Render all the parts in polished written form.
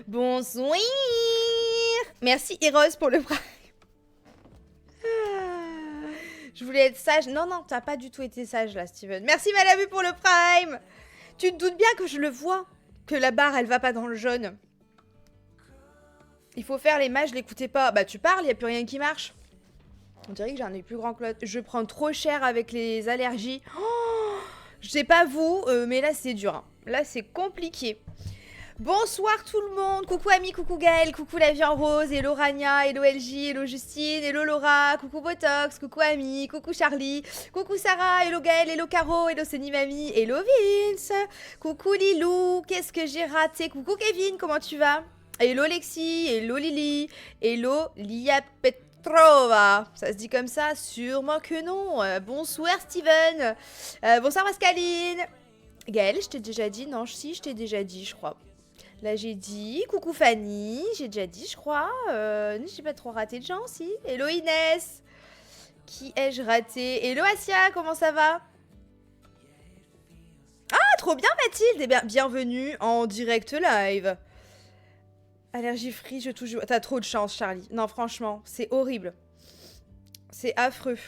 Bonsoir. Merci Eros pour le prime. Je voulais être sage. Non, non, t'as pas du tout été sage là, Steven. Merci Malabu pour le prime. Tu te doutes bien que je le vois. Que la barre, elle va pas dans le jaune. Il faut faire les mages, l'écoutez pas. Bah tu parles, y a plus rien qui marche. On dirait que j'ai un œil plus grand que l'autre. Je prends trop cher avec les allergies. Oh, je sais pas vous, mais là c'est dur. Hein. Là c'est compliqué. Bonsoir tout le monde, coucou Ami, coucou Gaël, coucou la vie en rose, hello Rania, hello LJ, hello Justine, hello Laura, coucou Botox, coucou Ami, coucou Charlie, coucou Sarah, hello Gaël, hello Caro, hello Seni Mamie, hello Vince, coucou Lilou, qu'est-ce que j'ai raté, coucou Kevin, comment tu vas? Hello Lexi, hello Lily, hello Lia Petrova, ça se dit comme ça? Sûrement que non. Bonsoir Steven, bonsoir Pascaline. Gaël, je t'ai déjà dit? Non, si, je t'ai déjà dit, je crois. Là, j'ai dit coucou Fanny, j'ai déjà dit, je crois. J'ai pas trop raté de gens, si. Hello Inès. Qui ai-je raté? Hello Asia, comment ça va? Ah, trop bien Mathilde. Et bienvenue en direct live. Allergie free, je touche. T'as trop de chance, Charlie. Non, franchement, c'est horrible. C'est affreux.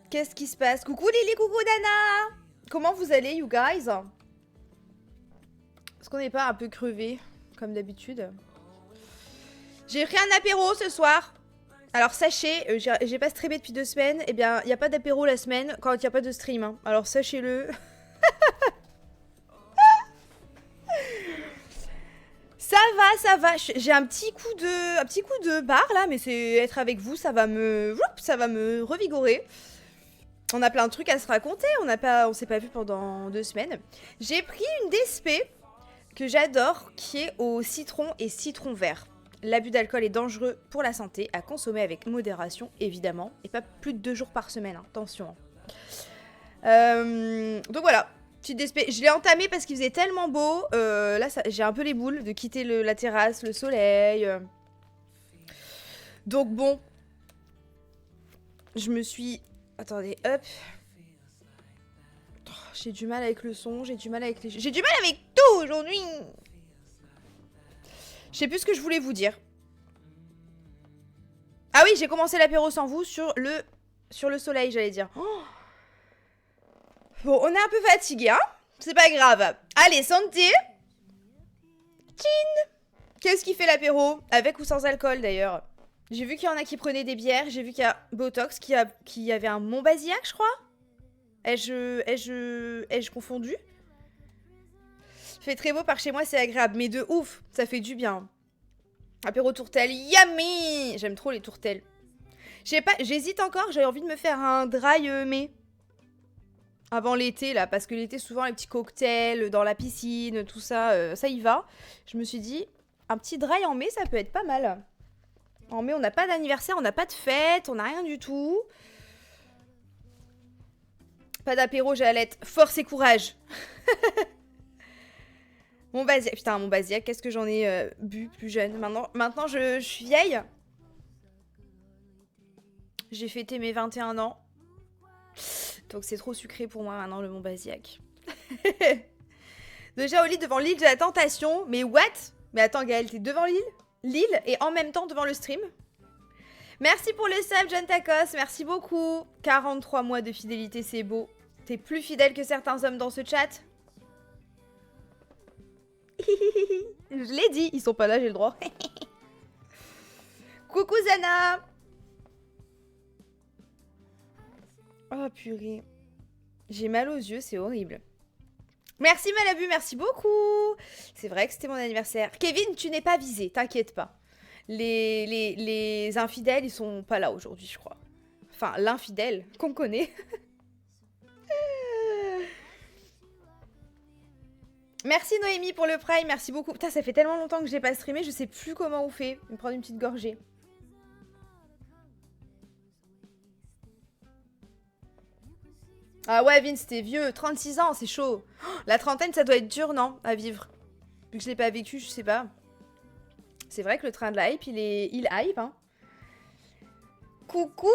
Qu'est-ce qui se passe? Coucou Lily, coucou Dana. Comment vous allez, you guys? Est-ce qu'on n'est pas un peu crevé, comme d'habitude? J'ai pris un apéro ce soir. Alors sachez, j'ai pas streamé depuis 2 semaines. Eh bien, il n'y a pas d'apéro la semaine quand il n'y a pas de stream. Hein. Alors sachez-le. Ça va. J'ai un petit coup de barre là, mais c'est être avec vous, ça va me revigorer. On a plein de trucs à se raconter. On s'est pas vu pendant 2 semaines. J'ai pris une DSP que j'adore, qui est au citron et citron vert. L'abus d'alcool est dangereux pour la santé, à consommer avec modération, évidemment, et pas plus de 2 jours par semaine, hein. Attention. Donc voilà, petite DSP. Je l'ai entamé parce qu'il faisait tellement beau. Là, j'ai un peu les boules de quitter la terrasse, le soleil. Donc bon, je me suis... Attendez, hop. Oh, j'ai du mal avec le son, j'ai du mal avec tout aujourd'hui. Je sais plus ce que je voulais vous dire. Ah oui, j'ai commencé l'apéro sans vous sur le soleil, j'allais dire. Oh. Bon, on est un peu fatigué, hein? C'est pas grave. Allez, santé. Chin. Qu'est-ce qui fait l'apéro? Avec ou sans alcool, d'ailleurs? J'ai vu qu'il y en a qui prenaient des bières. J'ai vu qu'il y a Botox qui avait un Montbazillac, je crois. Ai-je confondu? Il fait très beau par chez moi, c'est agréable. Mais de ouf, ça fait du bien. Apéro tourtelle, yummy! J'aime trop les tourtelles. Je sais pas, j'hésite encore, j'avais envie de me faire un dry mai. Avant l'été, là, parce que l'été, souvent, les petits cocktails dans la piscine, tout ça, ça y va. Je me suis dit, un petit dry en mai, ça peut être pas mal. En mai, on n'a pas d'anniversaire, on n'a pas de fête, on n'a rien du tout. Pas d'apéro, j'allais force et courage. Mon Basiac, putain, mon Basiac, qu'est-ce que j'en ai bu plus jeune. Maintenant je suis vieille. J'ai fêté mes 21 ans. Donc c'est trop sucré pour moi maintenant, le Mont Basiac. Déjà au lit devant l'île de la tentation. Mais what? Mais attends Gaël, t'es devant l'île et en même temps devant le stream? Merci pour le sub, John Tacos. Merci beaucoup. 43 mois de fidélité, c'est beau. T'es plus fidèle que certains hommes dans ce chat. Je l'ai dit, ils sont pas là, j'ai le droit. Coucou Zana. Oh purée. J'ai mal aux yeux, c'est horrible. Merci Malabu, merci beaucoup. C'est vrai que c'était mon anniversaire. Kevin, tu n'es pas visé, t'inquiète pas. Les infidèles, ils sont pas là aujourd'hui, je crois. Enfin, l'infidèle qu'on connaît. Merci Noémie pour le prime, merci beaucoup. Putain, ça fait tellement longtemps que j'ai pas streamé, je sais plus comment on fait. Je vais me prendre une petite gorgée. Ah ouais, Vince, t'es vieux, 36 ans, c'est chaud. Oh, la trentaine, ça doit être dur, non, à vivre. Vu que je l'ai pas vécu, je sais pas. C'est vrai que le train de la hype, il hype, hein. Coucou,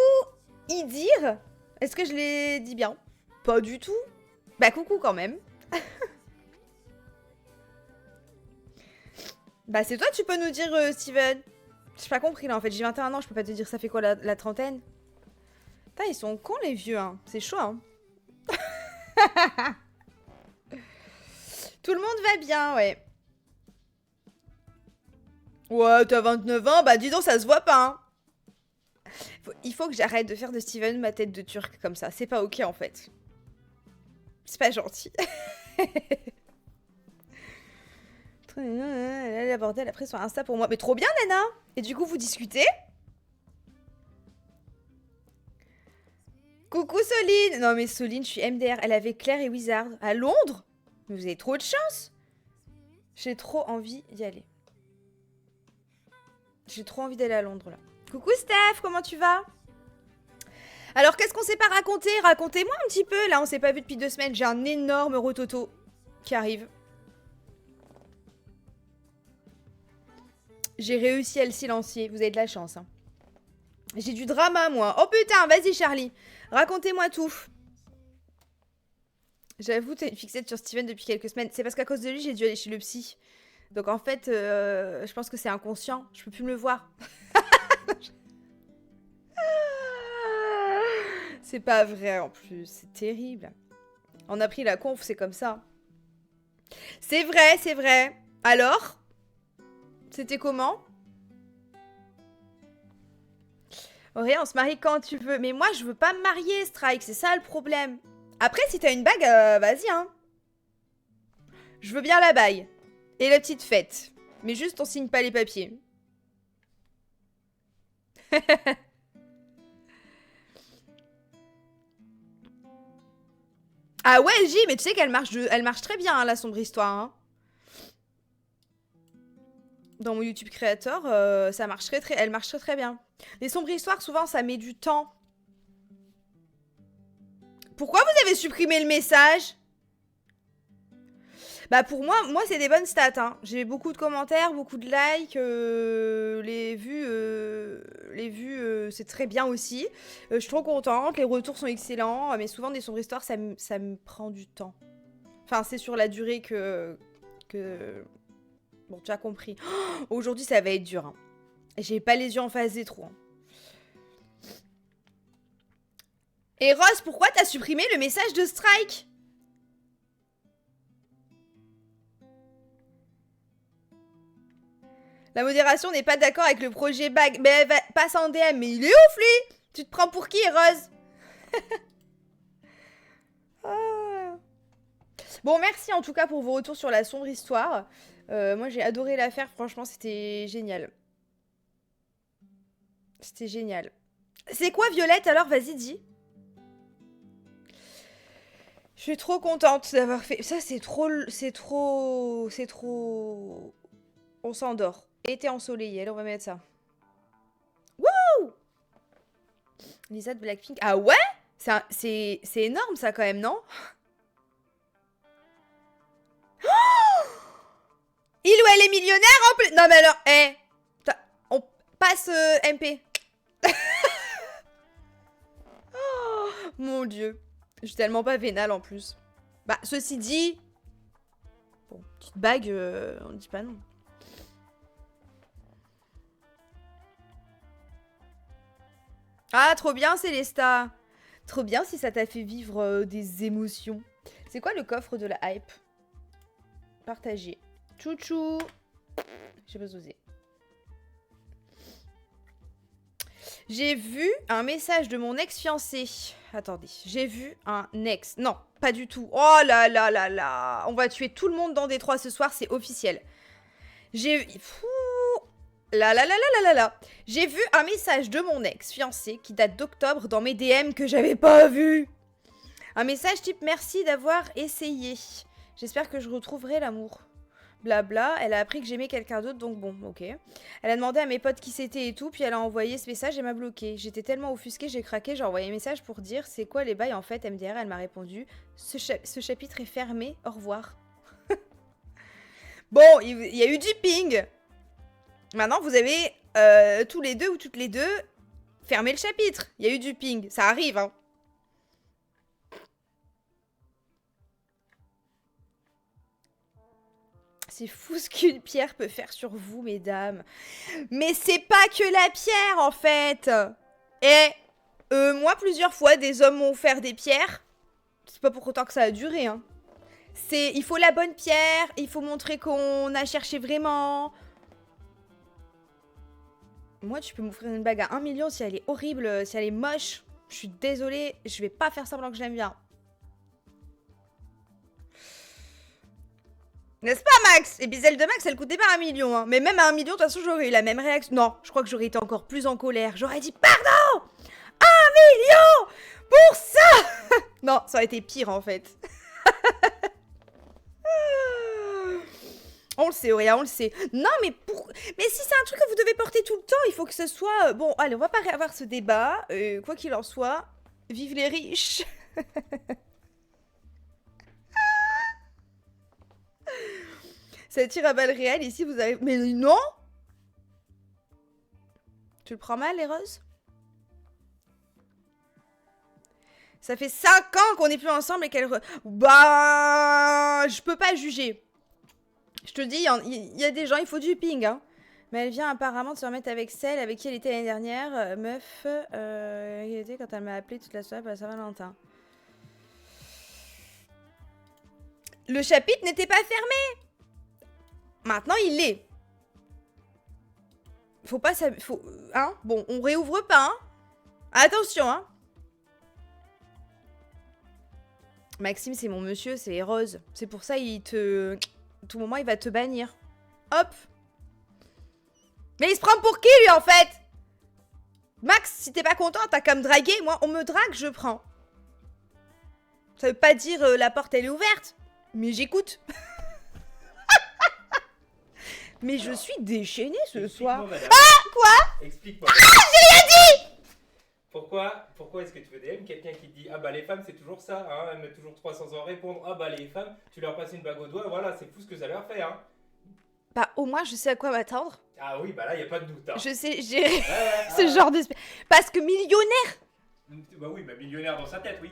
Idir. Est-ce que je l'ai dit bien? Pas du tout. Bah coucou quand même. Bah c'est toi, tu peux nous dire, Steven. J'ai pas compris là en fait, j'ai 21 ans, je peux pas te dire ça fait quoi la trentaine. Putain, ils sont cons les vieux, hein. C'est chaud, hein. Tout le monde va bien, ouais. Ouais, t'as 29 ans, bah dis donc, ça se voit pas, hein. Il faut que j'arrête de faire de Steven ma tête de turc comme ça. C'est pas ok en fait. C'est pas gentil. Elle a abordé après sur Insta pour moi. Mais trop bien, Nana. Et du coup, vous discutez? Coucou Soline. Non mais Soline, je suis MDR. Elle avait Claire et Wizard. À Londres? Mais vous avez trop de chance. J'ai trop envie d'y aller. J'ai trop envie d'aller à Londres là. Coucou Steph, comment tu vas? Alors qu'est-ce qu'on s'est pas raconté? Racontez-moi un petit peu. Là, on s'est pas vu depuis 2 semaines. J'ai un énorme rototo qui arrive. J'ai réussi à le silencier. Vous avez de la chance. Hein. J'ai du drama, moi. Oh putain, vas-y Charlie. Racontez-moi tout. J'avoue, t'as une fixette sur Steven depuis quelques semaines. C'est parce qu'à cause de lui, j'ai dû aller chez le psy. Donc en fait, je pense que c'est inconscient. Je peux plus me le voir. C'est pas vrai en plus. C'est terrible. On a pris la conf, c'est comme ça. C'est vrai, c'est vrai. Alors? C'était comment? Ouais, on se marie quand tu veux. Mais moi, je veux pas me marier, Strike. C'est ça le problème. Après, si t'as une bague, vas-y, hein. Je veux bien la bague. Et la petite fête. Mais juste, on signe pas les papiers. Ah ouais, J, mais tu sais qu'elle marche, elle marche très bien, hein, la sombre histoire. Hein. Dans mon YouTube Creator, ça marche elle marche très bien. Les sombres histoires, souvent, ça met du temps. Pourquoi vous avez supprimé le message? Bah pour moi c'est des bonnes stats. Hein. J'ai beaucoup de commentaires, beaucoup de likes, les vues, c'est très bien aussi. Je suis trop contente, les retours sont excellents, mais souvent des sombres histoires, ça me prend du temps. Enfin, c'est sur la durée que... Bon, tu as compris. Oh, aujourd'hui, ça va être dur. Hein. J'ai pas les yeux en face des trous. Hein. Et Rose, pourquoi t'as supprimé le message de Strike? La modération n'est pas d'accord avec le projet BAG. Mais elle passe en DM. Mais il est ouf, lui! Tu te prends pour qui, Rose? Ah. Bon, merci en tout cas pour vos retours sur la sombre histoire. Moi, j'ai adoré la faire. Franchement, c'était génial. C'était génial. C'est quoi, Violette, alors? Vas-y, dis. Je suis trop contente d'avoir fait... Ça, c'est trop... C'est trop... C'est trop... On s'endort. Été ensoleillé, allez, on va mettre ça. Wouh! Lisa de Blackpink. Ah ouais? C'est énorme, ça, quand même, non? Oh! Il ou elle est millionnaire en plus? Non, mais alors, on passe MP. Oh, mon Dieu. Je suis tellement pas vénale, en plus. Bah, ceci dit... Bon, petite bague, on dit pas non. Ah, trop bien, Célesta. Trop bien si ça t'a fait vivre des émotions. C'est quoi le coffre de la hype? Partagé. Chouchou. J'ai pas osé. J'ai vu un message de mon ex-fiancé. Attendez, j'ai vu un ex. Non, pas du tout. Oh là là là là. On va tuer tout le monde dans Détroit ce soir, c'est officiel. J'ai... Là là là là là là là. J'ai vu un message de mon ex-fiancé qui date d'octobre dans mes DM que j'avais pas vu. Un message type merci d'avoir essayé. J'espère que je retrouverai l'amour. Blabla, elle a appris que j'aimais quelqu'un d'autre, donc bon, ok. Elle a demandé à mes potes qui c'était et tout, puis elle a envoyé ce message et m'a bloqué. J'étais tellement offusquée, j'ai craqué, j'ai envoyé un message pour dire c'est quoi les bails en fait, MDR, elle m'a répondu ce chapitre est fermé, au revoir. Bon, il y a eu du ping. Maintenant, vous avez tous les deux ou toutes les deux fermé le chapitre. Il y a eu du ping, ça arrive, hein. C'est fou ce qu'une pierre peut faire sur vous, mesdames. Mais c'est pas que la pierre, en fait. Et moi, plusieurs fois, des hommes m'ont offert des pierres. C'est pas pour autant que ça a duré, hein. Il faut la bonne pierre, il faut montrer qu'on a cherché vraiment. Moi, tu peux m'offrir une bague à 1 million si elle est horrible, si elle est moche. Je suis désolée, je vais pas faire semblant que je l'aime bien. N'est-ce pas, Max? Et puis celle de Max, elle coûtait pas 1 million. Hein. Mais même à 1 million, de toute façon, j'aurais eu la même réaction. Non, je crois que j'aurais été encore plus en colère. J'aurais dit, pardon! 1 million pour ça! Non, ça aurait été pire, en fait. On le sait, Auréa, on le sait. Non, mais mais si c'est un truc que vous devez porter tout le temps, il faut que ce soit... Bon, allez, on va pas avoir ce débat. Quoi qu'il en soit, vive les riches. Ça tire à balles réelles, ici, vous avez... Mais non! Tu le prends mal, les roses? Ça fait 5 ans qu'on n'est plus ensemble et qu'elle... Bah... Je peux pas juger. Je te dis, il y a des gens, il faut du ping, hein. Mais elle vient apparemment de se remettre avec celle avec qui elle était l'année dernière. Meuf, elle était quand elle m'a appelé toute la soirée pour la Saint-Valentin. Le chapitre n'était pas fermé. Maintenant, il l'est. Faut pas... Faut, hein. Bon, on réouvre pas, hein. Attention, hein. Maxime, c'est mon monsieur, c'est Rose. C'est pour ça, il te... À tout moment, il va te bannir. Hop. Mais il se prend pour qui, lui, en fait? Max, si t'es pas content, t'as qu'à me draguer. Moi, on me drague, je prends. Ça veut pas dire la porte, elle est ouverte. Mais j'écoute. Mais je suis déchaînée ce soir. Ah, quoi? Explique-moi. Ah, j'ai rien dit! Pourquoi est-ce que tu veux DM quelqu'un qui te dit ah bah les femmes c'est toujours ça, hein, elles mettent toujours 300 ans à répondre, ah bah les femmes, tu leur passes une bague au doigt, voilà, c'est fou ce que ça leur fait, hein. Bah au moins je sais à quoi m'attendre. Ah oui, bah là y a pas de doute, hein. Je sais gérer ce genre de... Parce que millionnaire. Bah oui, bah millionnaire dans sa tête, oui.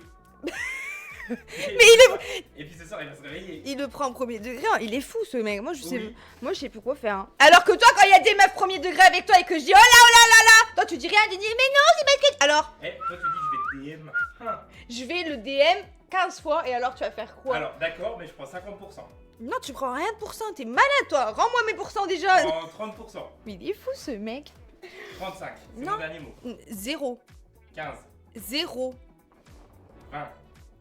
Mais il est... Et puis ce soir il va se réveiller. Il le prend au premier degré, hein. Il est fou ce mec. Moi je sais, Oui. moi je sais plus quoi faire. Hein. Alors que toi quand il y a des meufs premier degré avec toi et que je dis oh là oh là là là, toi tu dis rien, tu dis mais non c'est parce que... Alors Eh, toi tu dis je vais te DM. Hein. je vais le DM 15 fois et alors tu vas faire quoi? Alors d'accord, mais je prends 50%. Non tu prends rien de pourcent, t'es malade toi. Rends-moi mes pourcents déjà. Je prends 30%. Mais il est fou ce mec. 35, c'est Non. mon dernier mot. 0. 15, 0. 20.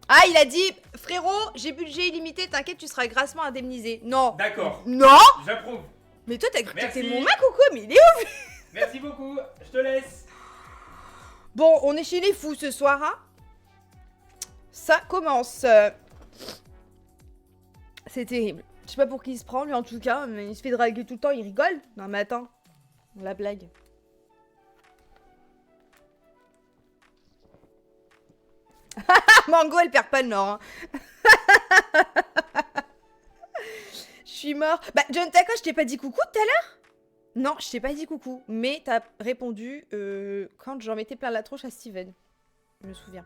Ah il a dit frérot j'ai budget illimité, t'inquiète tu seras grassement indemnisé. Non. D'accord. Non. J'approuve. Mais toi t'as cru que Merci. t'étais mon mec ou quoi? Mais il est où? Merci beaucoup, je te laisse. Bon, on est chez les fous ce soir, hein. Ça commence. C'est terrible. Je sais pas pour qui il se prend, lui, en tout cas. Mais il se fait draguer tout le temps, il rigole. Non, mais attends. La blague. Mango, elle perd pas le nord, hein. Je suis mort. Bah, John Taco, je t'ai pas dit coucou tout à l'heure? Non, je t'ai pas dit coucou. Mais t'as répondu quand j'en mettais plein la tronche à Steven. Je me souviens.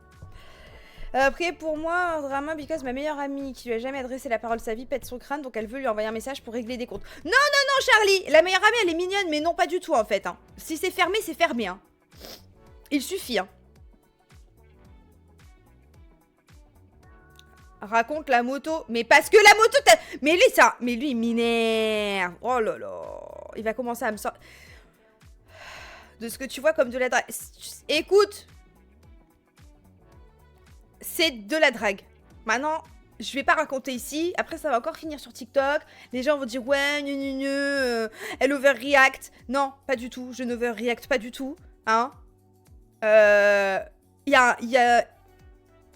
Après, pour moi, un drama, because ma meilleure amie qui lui a jamais adressé la parole de sa vie pète son crâne, donc elle veut lui envoyer un message pour régler des comptes. Non, non, non, Charlie! La meilleure amie, elle est mignonne, mais non, pas du tout, en fait. Hein. Si c'est fermé, hein. Il suffit, hein. Raconte la moto. Mais parce que la moto, t'as... Mais lui, ça... Mais lui, il m'énerve. Oh là là. Il va commencer à me sortir... De ce que tu vois comme de la drague. Écoute. C'est de la drague. Maintenant, je vais pas raconter ici. Après, ça va encore finir sur TikTok. Les gens vont dire, ouais, elle overreact. Non, pas du tout. Je n'overreact pas du tout. Hein. Il y a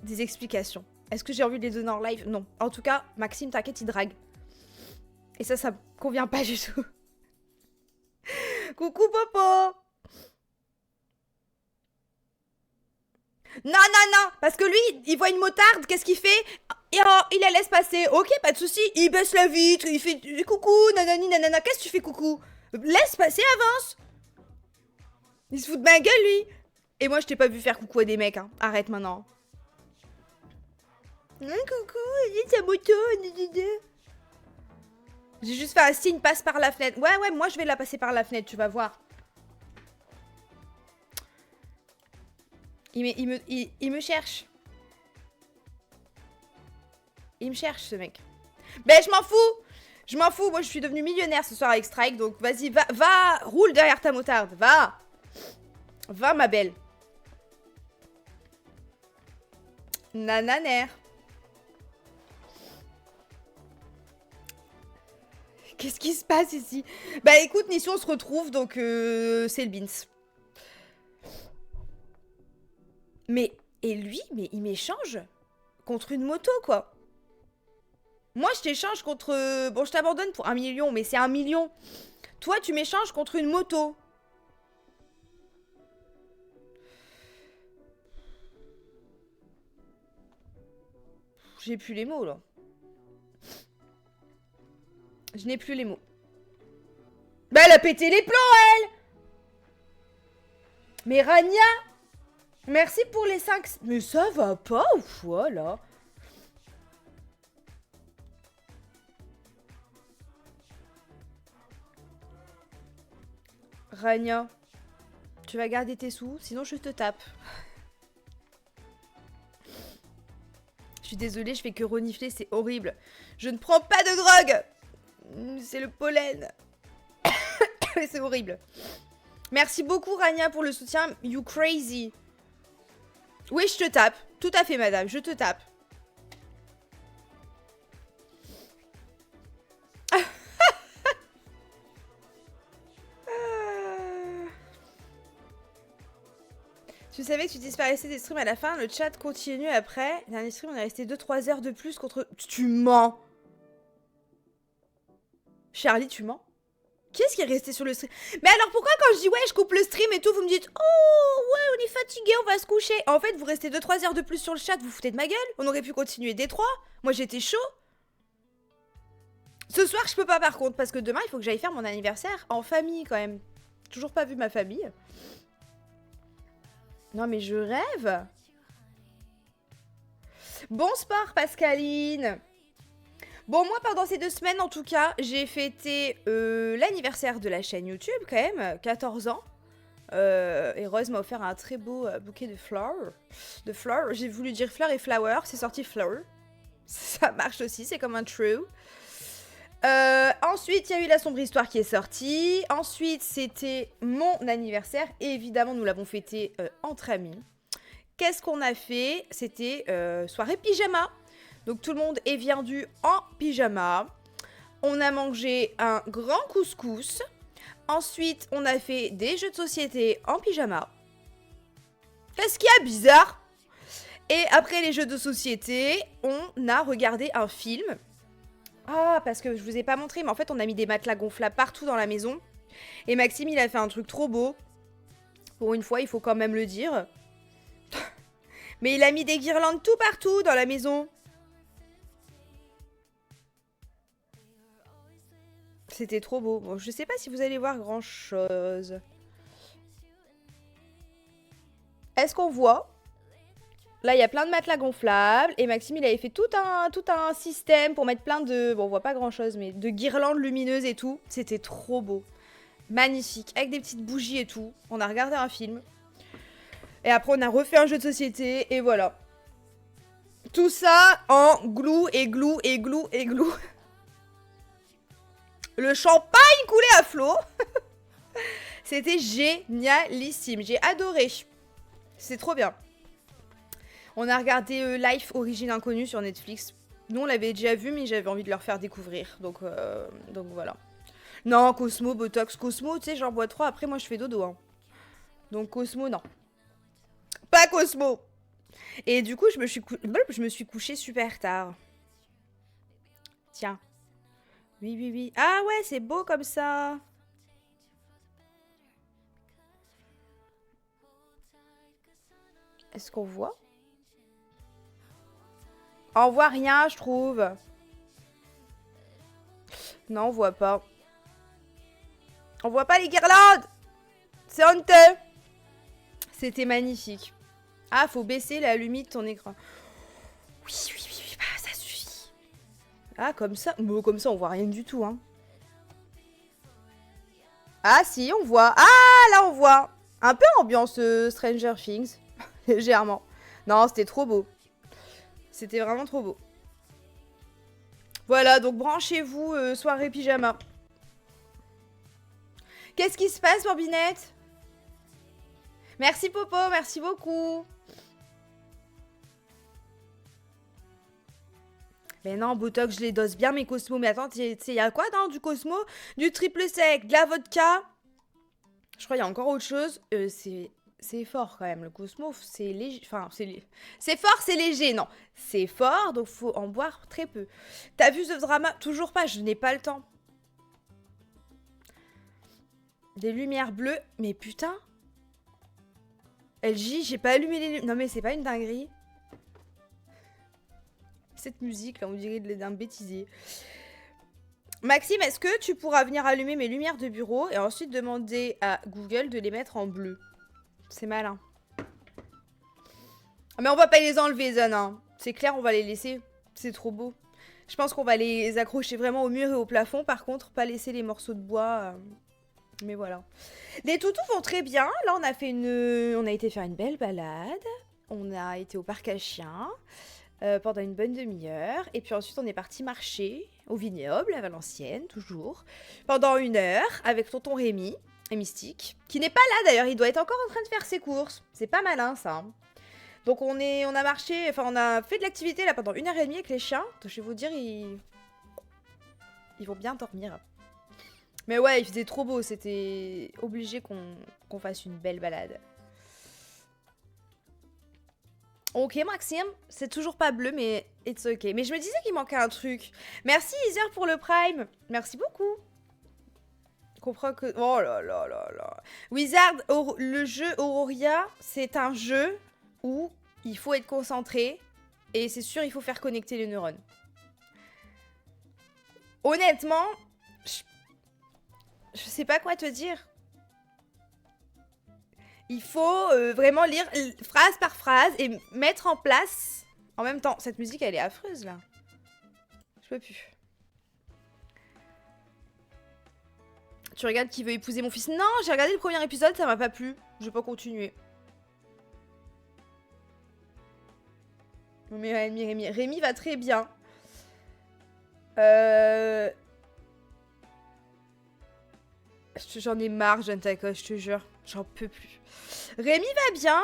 des explications. Est-ce que j'ai envie de les donner en live? Non. En tout cas, Maxime, t'inquiète, il drague. Et ça me convient pas du tout. Coucou, Popo. Non, non, non. Parce que lui, il voit une motarde, qu'est-ce qu'il fait? Il la laisse passer. Ok, pas de souci. Il baisse la vitre, il fait coucou, nanani, nanana. Qu'est-ce que tu fais, coucou? Laisse passer, avance. Il se fout de ma gueule, lui. Et moi, je t'ai pas vu faire coucou à des mecs, hein. Arrête maintenant. Coucou, sa moto. J'ai juste fait un signe, passe par la fenêtre. Ouais, ouais, moi je vais la passer par la fenêtre, tu vas voir. Il me cherche. Il me cherche, ce mec. Ben, je m'en fous. Je m'en fous. Moi, je suis devenue millionnaire ce soir avec Strike. Donc, vas-y, va, roule derrière ta motarde. Va. Va, ma belle. Nananer. Qu'est-ce qui se passe ici? Bah, écoute, Nissu, on se retrouve. Donc, c'est le Beans. Mais, et lui, mais il m'échange contre une moto, quoi. Moi, je t'échange contre... Bon, je t'abandonne pour 1 million, mais c'est 1 million. Toi, tu m'échanges contre une moto. J'ai plus les mots, là. Je n'ai plus les mots. Bah, elle a pété les plombs, elle! Mais Rania, merci pour les 5... Mais ça va pas ou quoi, là? Rania, tu vas garder tes sous, sinon je te tape. Je suis désolée, je fais que renifler, c'est horrible. Je ne prends pas de drogue. C'est le pollen. C'est horrible. Merci beaucoup, Rania, pour le soutien. You crazy. Oui, je te tape. Tout à fait, madame, je te tape. Tu savais que tu disparaissais des streams à la fin, le chat continue après. Dernier stream, on est resté 2-3 heures de plus contre... Tu mens. Charlie, tu mens. Qui est-ce qui est resté sur le stream? Mais alors pourquoi quand je dis ouais, je coupe le stream et tout, vous me dites oh ouais, on est fatigué, on va se coucher. En fait, vous restez 2-3 heures de plus sur le chat, vous foutez de ma gueule. On aurait pu continuer des 3. Moi, j'étais chaud. Ce soir, je peux pas par contre, parce que demain, il faut que j'aille faire mon anniversaire en famille quand même. Toujours pas vu ma famille. Non mais je rêve. Bon sport Pascaline. Bon moi pendant ces 2 semaines en tout cas j'ai fêté l'anniversaire de la chaîne YouTube quand même, 14 ans. Et Rose m'a offert un très beau bouquet de fleurs. J'ai voulu dire fleurs et flower, c'est sorti flower. Ça marche aussi, c'est comme un true. Ensuite, il y a eu la sombre histoire qui est sortie. Ensuite, c'était mon anniversaire. Et évidemment, nous l'avons fêté entre amis. Qu'est-ce qu'on a fait? C'était soirée pyjama. Donc, tout le monde est venu en pyjama. On a mangé un grand couscous. Ensuite, on a fait des jeux de société en pyjama. Qu'est-ce qu'il y a bizarre? Et après les jeux de société, on a regardé un film. Ah, parce que je vous ai pas montré, mais en fait, on a mis des matelas gonflables partout dans la maison. Et Maxime, il a fait un truc trop beau. Pour une fois, il faut quand même le dire. Mais il a mis des guirlandes tout partout dans la maison. C'était trop beau. Bon, je sais pas si vous allez voir grand-chose. Est-ce qu'on voit? Là, il y a plein de matelas gonflables. Et Maxime, il avait fait tout un système pour mettre plein de... Bon, on voit pas grand-chose, mais de guirlandes lumineuses et tout. C'était trop beau. Magnifique. Avec des petites bougies et tout. On a regardé un film. Et après, on a refait un jeu de société. Et voilà. Tout ça en glou et glou et glou et glou. Le champagne coulait à flot. C'était génialissime. J'ai adoré. C'est trop bien. On a regardé Life Origine Inconnue sur Netflix. Nous, on l'avait déjà vu, mais j'avais envie de leur faire découvrir. Donc voilà. Non, Cosmo, Botox. Cosmo, tu sais, j'en bois 3. Après, moi, je fais dodo. Hein. Donc Cosmo, non. Pas Cosmo. Et du coup, je me suis couchée super tard. Tiens. Oui, oui, oui. Ah ouais, c'est beau comme ça. Est-ce qu'on voit? On voit rien, je trouve. Non, on voit pas. On voit pas les guirlandes. C'est honteux. C'était magnifique. Ah, faut baisser la lumière de ton écran. Oui, oui, oui, oui, bah, ça suffit. Ah, comme ça. Bon, comme ça, on voit rien du tout, hein. Ah si, on voit. Ah, là on voit. Un peu ambiance Stranger Things. Légèrement. Non, c'était trop beau. C'était vraiment trop beau. Voilà, donc branchez-vous, soirée pyjama. Qu'est-ce qui se passe, Bambinette? Merci Popo, merci beaucoup. Mais non, Botox, je les dose bien mes Cosmo. Mais attends, tu sais, il y a quoi dans du Cosmo? Du triple sec, de la vodka. Je crois qu'il y a encore autre chose. C'est fort quand même, le Cosmo. C'est léger. Enfin, c'est fort, c'est léger. Non, c'est fort, donc faut en boire très peu. T'as vu ce drama? Toujours pas, je n'ai pas le temps. Des lumières bleues. Mais putain. LJ, j'ai pas allumé les lumières. Non mais c'est pas une dinguerie. Cette musique là, on dirait d'un bêtisier. Maxime, est-ce que tu pourras venir allumer mes lumières de bureau et ensuite demander à Google de les mettre en bleu? C'est malin. Mais on va pas les enlever, Zan. Hein. C'est clair, on va les laisser. C'est trop beau. Je pense qu'on va les accrocher vraiment au mur et au plafond. Par contre, pas laisser les morceaux de bois. Mais voilà. Les toutous vont très bien. Là, on a fait on a été faire une belle balade. On a été au parc à chiens. Pendant une bonne demi-heure. Et puis ensuite, on est parti marcher au vignoble, à Valenciennes, toujours. Pendant 1 heure, avec tonton Rémi et Mystique. Qui n'est pas là d'ailleurs, il doit être encore en train de faire ses courses. C'est pas malin ça. Donc on a marché, enfin on a fait de l'activité là pendant 1h30 avec les chiens. Donc, je vais vous dire, ils vont bien dormir. Mais ouais, il faisait trop beau, c'était obligé qu'on fasse une belle balade. Ok Maxime, c'est toujours pas bleu mais it's ok. Mais je me disais qu'il manquait un truc. Merci Iser pour le prime. Merci beaucoup. Je comprends que... Oh là là là là. Wizard, le jeu Auroria, c'est un jeu où il faut être concentré. Et c'est sûr, il faut faire connecter les neurones. Honnêtement, je sais pas quoi te dire. Il faut vraiment lire phrase par phrase et mettre en place en même temps. Cette musique, elle est affreuse, là. Je peux plus. Tu regardes qui veut épouser mon fils? Non, j'ai regardé le premier épisode, ça m'a pas plu. Je vais pas continuer. Mais Rémi va très bien. J'en ai marre, Jeanne Tacoche, je te jure. J'en peux plus. Rémi va bien.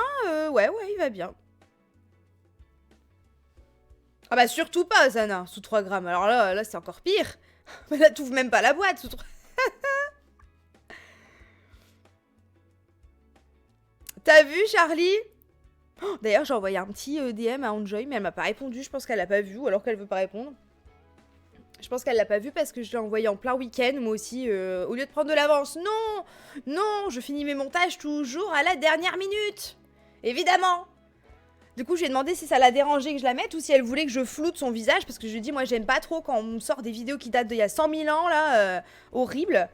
Ouais, il va bien. Ah bah surtout pas, Zana, sous 3 grammes. Alors là c'est encore pire. Là, t'ouvres même pas la boîte sous 3... T'as vu, Charlie? Oh, d'ailleurs, j'ai envoyé un petit DM à Enjoy, mais elle m'a pas répondu. Je pense qu'elle a pas vu, ou alors qu'elle veut pas répondre. Je pense qu'elle l'a pas vu parce que je l'ai envoyé en plein week-end, moi aussi, au lieu de prendre de l'avance. Non, non, je finis mes montages toujours à la dernière minute. Évidemment. Du coup, je lui ai demandé si ça la dérangeait que je la mette ou si elle voulait que je floute son visage, parce que je lui ai dit, moi, j'aime pas trop quand on me sort des vidéos qui datent d'il y a 100 000 ans, là, horrible.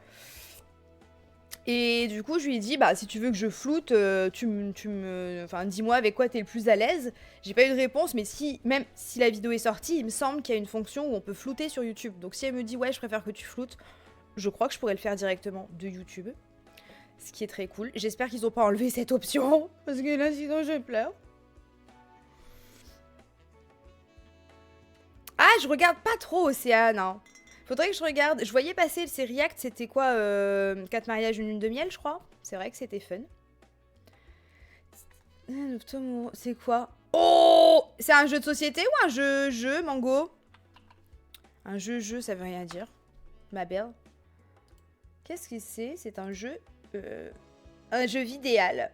Et du coup, je lui ai dit, bah, si tu veux que je floute, enfin, dis-moi avec quoi t'es le plus à l'aise. J'ai pas eu de réponse, mais même si la vidéo est sortie, il me semble qu'il y a une fonction où on peut flouter sur YouTube. Donc si elle me dit, ouais, je préfère que tu floutes, je crois que je pourrais le faire directement de YouTube. Ce qui est très cool. J'espère qu'ils ont pas enlevé cette option, parce que là, sinon, je pleure. Ah, je regarde pas trop Océane, hein. Faudrait que je regarde. Je voyais passer le série Act, c'était quoi 4 mariages, une lune de miel, je crois. C'est vrai que c'était fun. C'est quoi? Oh! C'est un jeu de société ou un jeu, Mango? Un jeu, ça veut rien dire. Ma belle. Qu'est-ce que c'est? C'est un jeu... un jeu vidéal.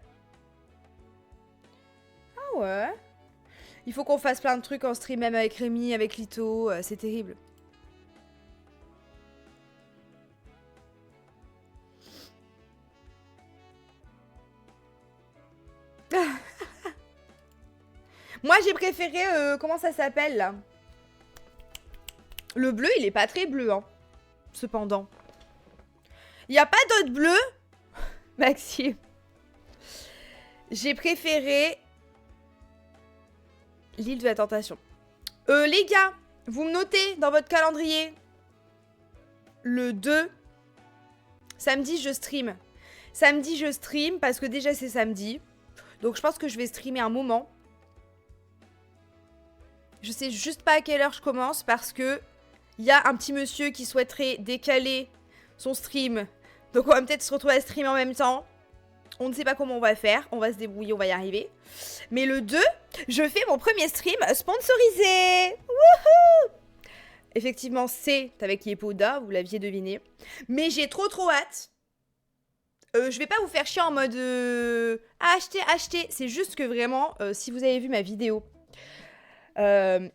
Ah ouais. Il faut qu'on fasse plein de trucs en stream, même avec Rémi, avec Lito. C'est terrible. Moi, j'ai préféré... comment ça s'appelle, là? Le bleu, il est pas très bleu, hein. Cependant. Il n'y a pas d'autre bleu? Maxime. J'ai préféré... L'île de la Tentation. Les gars, vous me notez dans votre calendrier. Le 2 Samedi, je stream. Samedi, je stream parce que déjà, c'est samedi. Donc, je pense que je vais streamer un moment. Je sais juste pas à quelle heure je commence parce que il y a un petit monsieur qui souhaiterait décaler son stream. Donc, on va peut-être se retrouver à streamer en même temps. On ne sait pas comment on va faire. On va se débrouiller, on va y arriver. Mais le 2, je fais mon premier stream sponsorisé. Wouhou! Effectivement, c'est avec Yepoda, vous l'aviez deviné. Mais j'ai trop hâte. Je vais pas vous faire chier en mode acheter. C'est juste que vraiment, si vous avez vu ma vidéo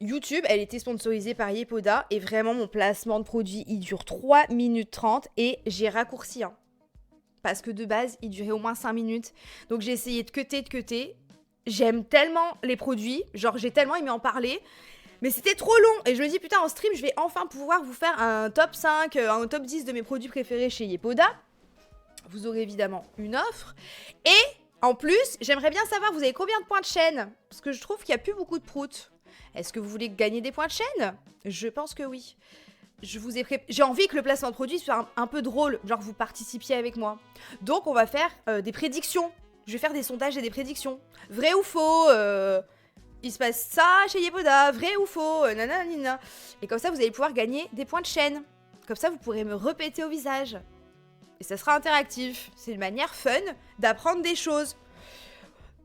YouTube, elle était sponsorisée par Yepoda. Et vraiment, mon placement de produit, il dure 3 minutes 30. Et j'ai raccourci. Hein, parce que de base, il durait au moins 5 minutes. Donc j'ai essayé de cutter. J'aime tellement les produits. Genre, j'ai tellement aimé en parler. Mais c'était trop long. Et je me dis, putain, en stream, je vais enfin pouvoir vous faire un top 5, un top 10 de mes produits préférés chez Yepoda. Vous aurez évidemment une offre. Et en plus, j'aimerais bien savoir, vous avez combien de points de chaîne? Parce que je trouve qu'il n'y a plus beaucoup de proutes. Est-ce que vous voulez gagner des points de chaîne? Je pense que oui. J'ai envie que le placement de produit soit un peu drôle. Genre, vous participiez avec moi. Donc, on va faire des prédictions. Je vais faire des sondages et des prédictions. Vrai ou faux il se passe ça chez Yepoda, vrai ou faux, nanana. Et comme ça, vous allez pouvoir gagner des points de chaîne. Comme ça, vous pourrez me répéter au visage. Et ça sera interactif. C'est une manière fun d'apprendre des choses.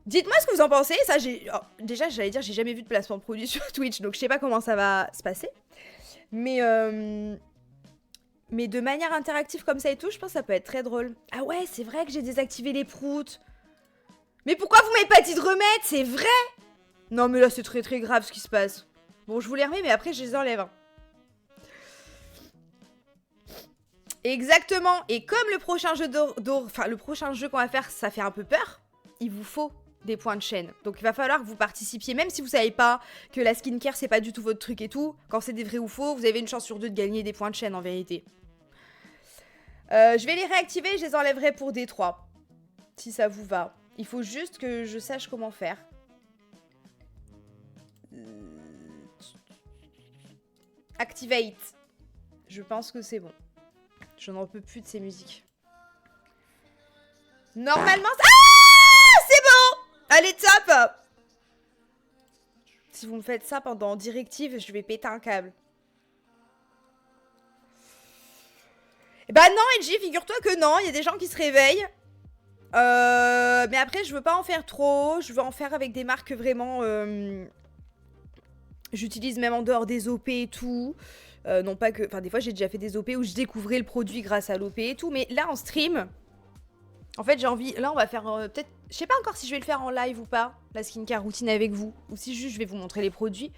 Dites-moi ce que vous en pensez. Ça, déjà, j'allais dire, j'ai jamais vu de placement de produit sur Twitch, donc je sais pas comment ça va se passer. Mais de manière interactive comme ça et tout, je pense que ça peut être très drôle. Ah ouais, c'est vrai que j'ai désactivé les proutes. Mais pourquoi vous m'avez pas dit de remettre? C'est vrai? Non mais là c'est très très grave ce qui se passe. Bon je vous les remets mais après je les enlève. Hein. Exactement. Et comme le prochain jeu le prochain jeu qu'on va faire ça fait un peu peur, il vous faut des points de chaîne. Donc il va falloir que vous participiez même si vous savez pas que la skincare c'est pas du tout votre truc et tout. Quand c'est des vrais ou faux vous avez une chance sur 2 de gagner des points de chaîne en vérité. Je vais les réactiver et je les enlèverai pour D3. Si ça vous va. Il faut juste que je sache comment faire. Activate. Je pense que c'est bon. Je n'en peux plus de ces musiques. Normalement... Ah, c'est bon. Allez, top. Si vous me faites ça pendant directive, je vais péter un câble. Bah non, LG, figure-toi que non. Il y a des gens qui se réveillent. Mais après, je veux pas en faire trop. Je veux en faire avec des marques vraiment... J'utilise même en dehors des OP et tout. Non pas que... Enfin, des fois, j'ai déjà fait des OP où je découvrais le produit grâce à l'OP et tout. Mais là, en stream... En fait, j'ai envie... Là, on va faire peut-être... Je sais pas encore si je vais le faire en live ou pas. La skincare routine avec vous. Ou si juste je vais vous montrer les produits.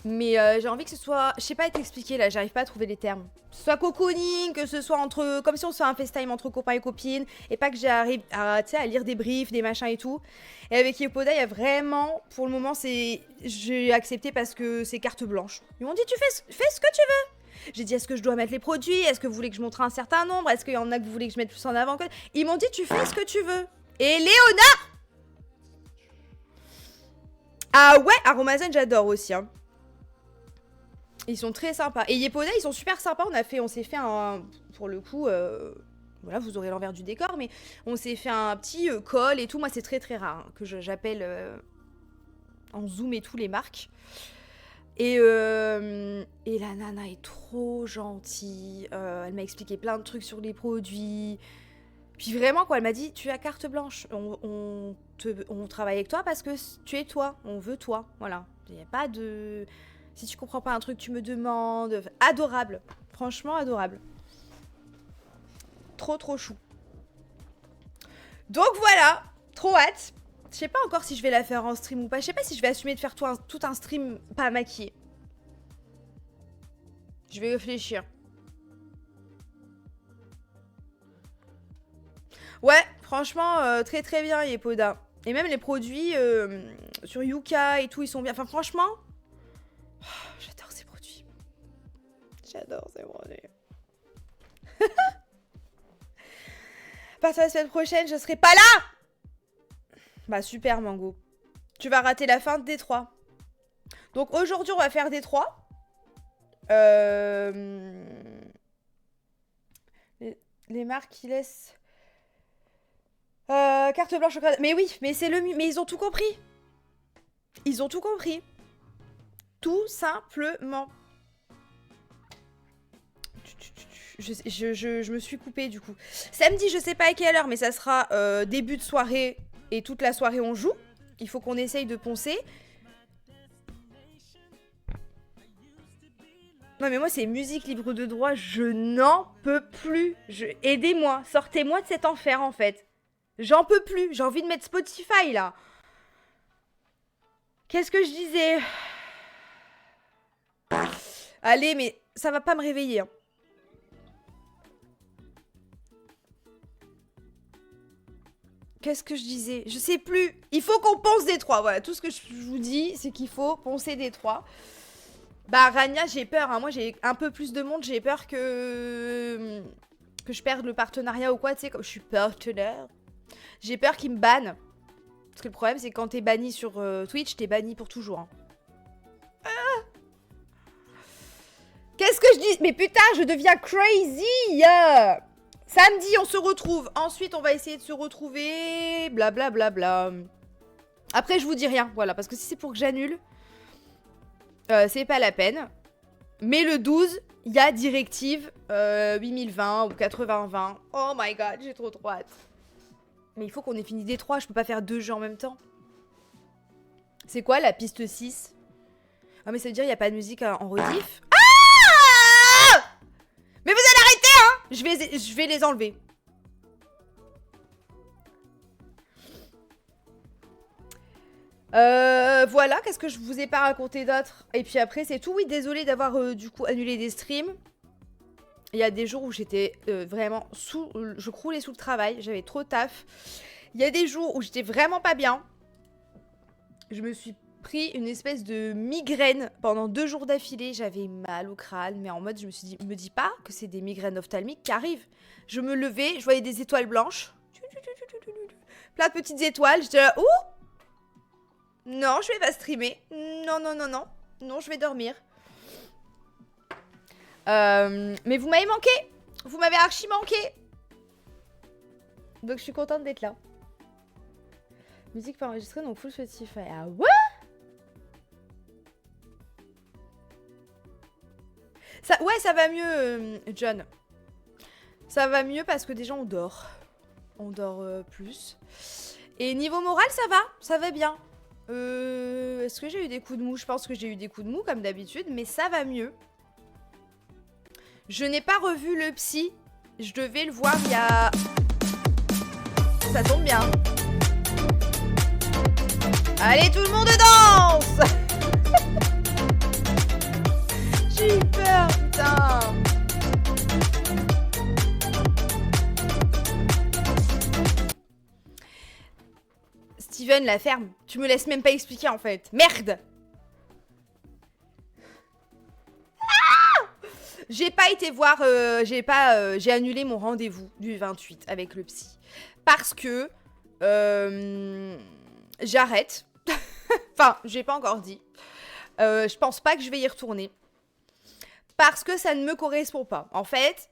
Mais j'ai envie que ce soit... Je sais pas t'expliquer là, j'arrive pas à trouver les termes. Que ce soit cocooning, que ce soit entre... Comme si on se fait un FaceTime entre copains et copines. Et pas que j'arrive à lire des briefs, des machins et tout. Et avec Yepoda, il y a vraiment... Pour le moment, c'est... J'ai accepté parce que c'est carte blanche. Ils m'ont dit, tu fais ce que tu veux. J'ai dit, est-ce que je dois mettre les produits? Est-ce que vous voulez que je montre un certain nombre? Est-ce qu'il y en a que vous voulez que je mette plus en avant que... Ils m'ont dit, tu fais ce que tu veux. Et Léona! Ah ouais, Aromazone, j'adore aussi, hein. Ils sont très sympas. Et Yepoda, ils sont super sympas. On s'est fait un... Pour le coup... Voilà, vous aurez l'envers du décor. Mais on s'est fait un petit call et tout. Moi, c'est très très rare hein, que j'appelle en Zoom et tout les marques. Et la nana est trop gentille. Elle m'a expliqué plein de trucs sur les produits. Puis vraiment, quoi, elle m'a dit, tu as carte blanche. On travaille avec toi parce que tu es toi. On veut toi. Voilà. Il n'y a pas de... Si tu comprends pas un truc, tu me demandes. Adorable. Franchement, adorable. Trop, trop chou. Donc voilà. Trop hâte. Je sais pas encore si je vais la faire en stream ou pas. Je sais pas si je vais assumer de faire tout un stream pas maquillé. Je vais réfléchir. Ouais, franchement, très très bien, Yepoda. Et même les produits sur Yuka et tout, ils sont bien. Enfin, franchement... Oh, j'adore ces produits. J'adore ces produits. À partir de la semaine prochaine, je serai pas là. Bah super, Mango. Tu vas rater la fin de D3. Donc aujourd'hui, on va faire D3. Les marques qui laissent... carte blanche au Canada. Mais oui, mais c'est le... Mais ils ont tout compris. Ils ont tout compris. Tout simplement. Je me suis coupée du coup. Samedi, je sais pas à quelle heure, mais ça sera début de soirée et toute la soirée on joue. Il faut qu'on essaye de poncer. Non mais moi c'est musique libre de droit, je n'en peux plus. Aidez-moi, sortez-moi de cet enfer en fait. J'en peux plus, j'ai envie de mettre Spotify là. Qu'est-ce que je disais? Allez, mais ça va pas me réveiller. Hein. Qu'est-ce que je disais? Je sais plus. Il faut qu'on ponce des 3. Voilà, tout ce que je vous dis, c'est qu'il faut poncer des 3. Bah, Rania, j'ai peur. Hein. Moi, j'ai un peu plus de monde. J'ai peur que je perde le partenariat ou quoi. Tu sais, comme je suis partenaire. J'ai peur qu'ils me bannent. Parce que le problème, c'est que quand t'es banni sur Twitch, t'es banni pour toujours. Hein. Ah, qu'est-ce que je dis? Mais putain, je deviens crazy. Samedi, on se retrouve. Ensuite, on va essayer de se retrouver. Blablabla. Bla, bla, bla. Après, je vous dis rien. Voilà, parce que si c'est pour que j'annule, c'est pas la peine. Mais le 12, il y a directive 8020 ou 8020. Oh my god, j'ai trop hâte. Mais il faut qu'on ait fini des 3. Je peux pas faire 2 jeux en même temps. C'est quoi la piste 6? Ah, mais ça veut dire qu'il n'y a pas de musique en rediff. Ah! Mais vous allez arrêter, hein! Je vais les enlever. Voilà, qu'est-ce que je vous ai pas raconté d'autre? Et puis après, c'est tout. Oui, désolé d'avoir du coup annulé des streams. Il y a des jours où j'étais vraiment sous... Je croulais sous le travail, j'avais trop de taf. Il y a des jours où j'étais vraiment pas bien. Je me suis pris une espèce de migraine pendant 2 jours d'affilée. J'avais mal au crâne, mais en mode, je me suis dit, me dis pas que c'est des migraines ophtalmiques qui arrivent. Je me levais, je voyais des étoiles blanches. Plein de petites étoiles. J'étais là, ouh! Non, je vais pas streamer. Non, non, non, non. Non, je vais dormir. Mais vous m'avez manqué. Vous m'avez archi manqué. Donc je suis contente d'être là. Musique pas enregistrée, donc full Spotify. Ah ouais? Ça, ouais, ça va mieux, John. Ça va mieux parce que déjà on dort. On dort plus. Et niveau moral, ça va bien. Est-ce que j'ai eu des coups de mou? Je pense que j'ai eu des coups de mou comme d'habitude, mais ça va mieux. Je n'ai pas revu le psy. Je devais le voir il y a... Ça tombe bien. Allez, tout le monde danse. J'ai eu peur, putain. Steven, la ferme. Tu me laisses même pas expliquer en fait. Merde. J'ai pas été voir, j'ai annulé mon rendez-vous du 28 avec le psy. Parce que j'arrête. Enfin, j'ai pas encore dit. Je pense pas que je vais y retourner. Parce que ça ne me correspond pas. En fait,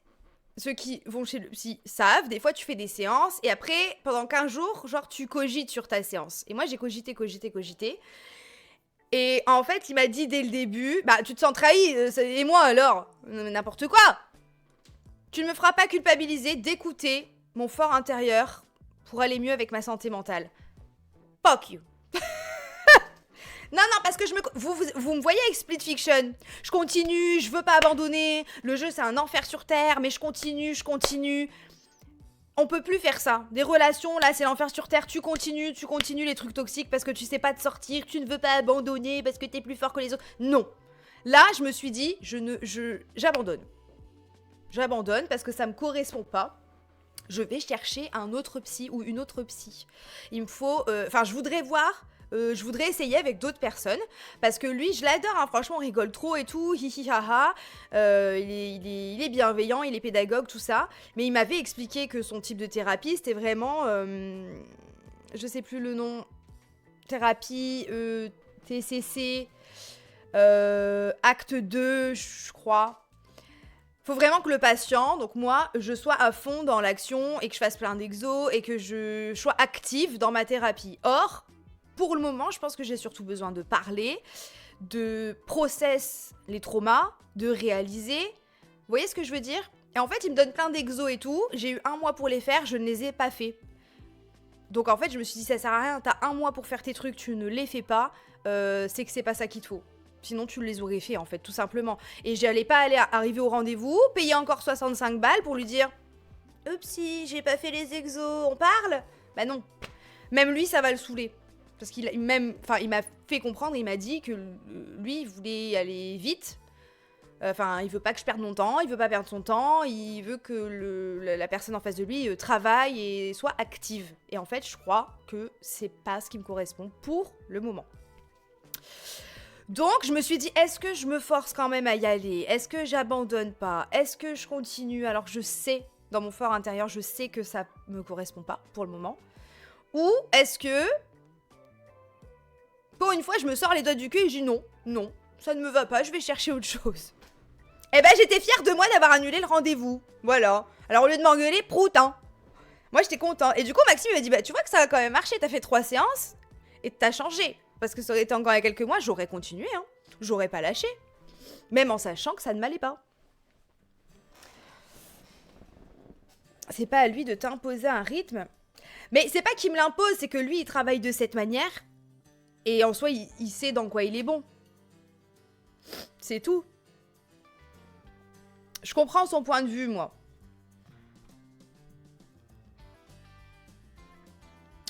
ceux qui vont chez le psy savent, des fois tu fais des séances et après, pendant 15 jours, genre tu cogites sur ta séance. Et moi j'ai cogité. Et en fait, il m'a dit dès le début, bah tu te sens trahi, et moi alors? N'importe quoi. Tu ne me feras pas culpabiliser d'écouter mon fort intérieur pour aller mieux avec ma santé mentale. Fuck you. Non, parce que vous me voyez avec Split Fiction. Je continue, je veux pas abandonner. Le jeu, c'est un enfer sur Terre, mais je continue. On peut plus faire ça. Des relations, là, c'est l'enfer sur Terre. Tu continues les trucs toxiques parce que tu sais pas te sortir. Tu ne veux pas abandonner parce que t'es plus fort que les autres. Non. Là, je me suis dit, j'abandonne. J'abandonne parce que ça me correspond pas. Je vais chercher un autre psy ou une autre psy. Il me faut... Enfin, je voudrais essayer avec d'autres personnes parce que lui, je l'adore, hein, franchement, on rigole trop et tout, hihi haha. Il est bienveillant, il est pédagogue, tout ça. Mais il m'avait expliqué que son type de thérapie, c'était vraiment, je sais plus le nom, thérapie TCC, acte 2, je crois. Faut vraiment que le patient, donc moi, je sois à fond dans l'action et que je fasse plein d'exos et que je sois active dans ma thérapie. Or, pour le moment, je pense que j'ai surtout besoin de parler, de process les traumas, de réaliser. Vous voyez ce que je veux dire? Et en fait, il me donne plein d'exos et tout. J'ai eu 1 mois pour les faire, je ne les ai pas fait. Donc en fait, je me suis dit, ça sert à rien, t'as 1 mois pour faire tes trucs, tu ne les fais pas, c'est que c'est pas ça qu'il te faut. Sinon, tu les aurais fait, en fait, tout simplement. Et j'allais pas arriver au rendez-vous, payer encore 65 balles pour lui dire « Oupsie, j'ai pas fait les exos, on parle ?» Bah non. Même lui, ça va le saouler. Parce qu'il m'a fait comprendre, il m'a dit que lui, il voulait aller vite. Enfin, il veut pas que je perde mon temps, il veut pas perdre son temps, il veut que la personne en face de lui travaille et soit active. Et en fait, je crois que c'est pas ce qui me correspond pour le moment. Donc, je me suis dit, est-ce que je me force quand même à y aller? Est-ce que j'abandonne pas? Est-ce que je continue alors que je sais, dans mon fort intérieur, je sais que ça me correspond pas pour le moment? Ou est-ce que, pour une fois, je me sors les doigts du cul et je dis non, non, ça ne me va pas, je vais chercher autre chose. Eh ben, j'étais fière de moi d'avoir annulé le rendez-vous. Voilà. Alors, au lieu de m'engueuler, prout, hein. Moi, j'étais contente. Et du coup, Maxime m'a dit, bah, tu vois que ça a quand même marché, t'as fait 3 séances et t'as changé. Parce que ça aurait été encore il y a quelques mois, j'aurais continué, hein. J'aurais pas lâché. Même en sachant que ça ne m'allait pas. C'est pas à lui de t'imposer un rythme. Mais c'est pas qu'il me l'impose, c'est que lui, il travaille de cette manière. Et en soi, il sait dans quoi il est bon. C'est tout. Je comprends son point de vue, moi.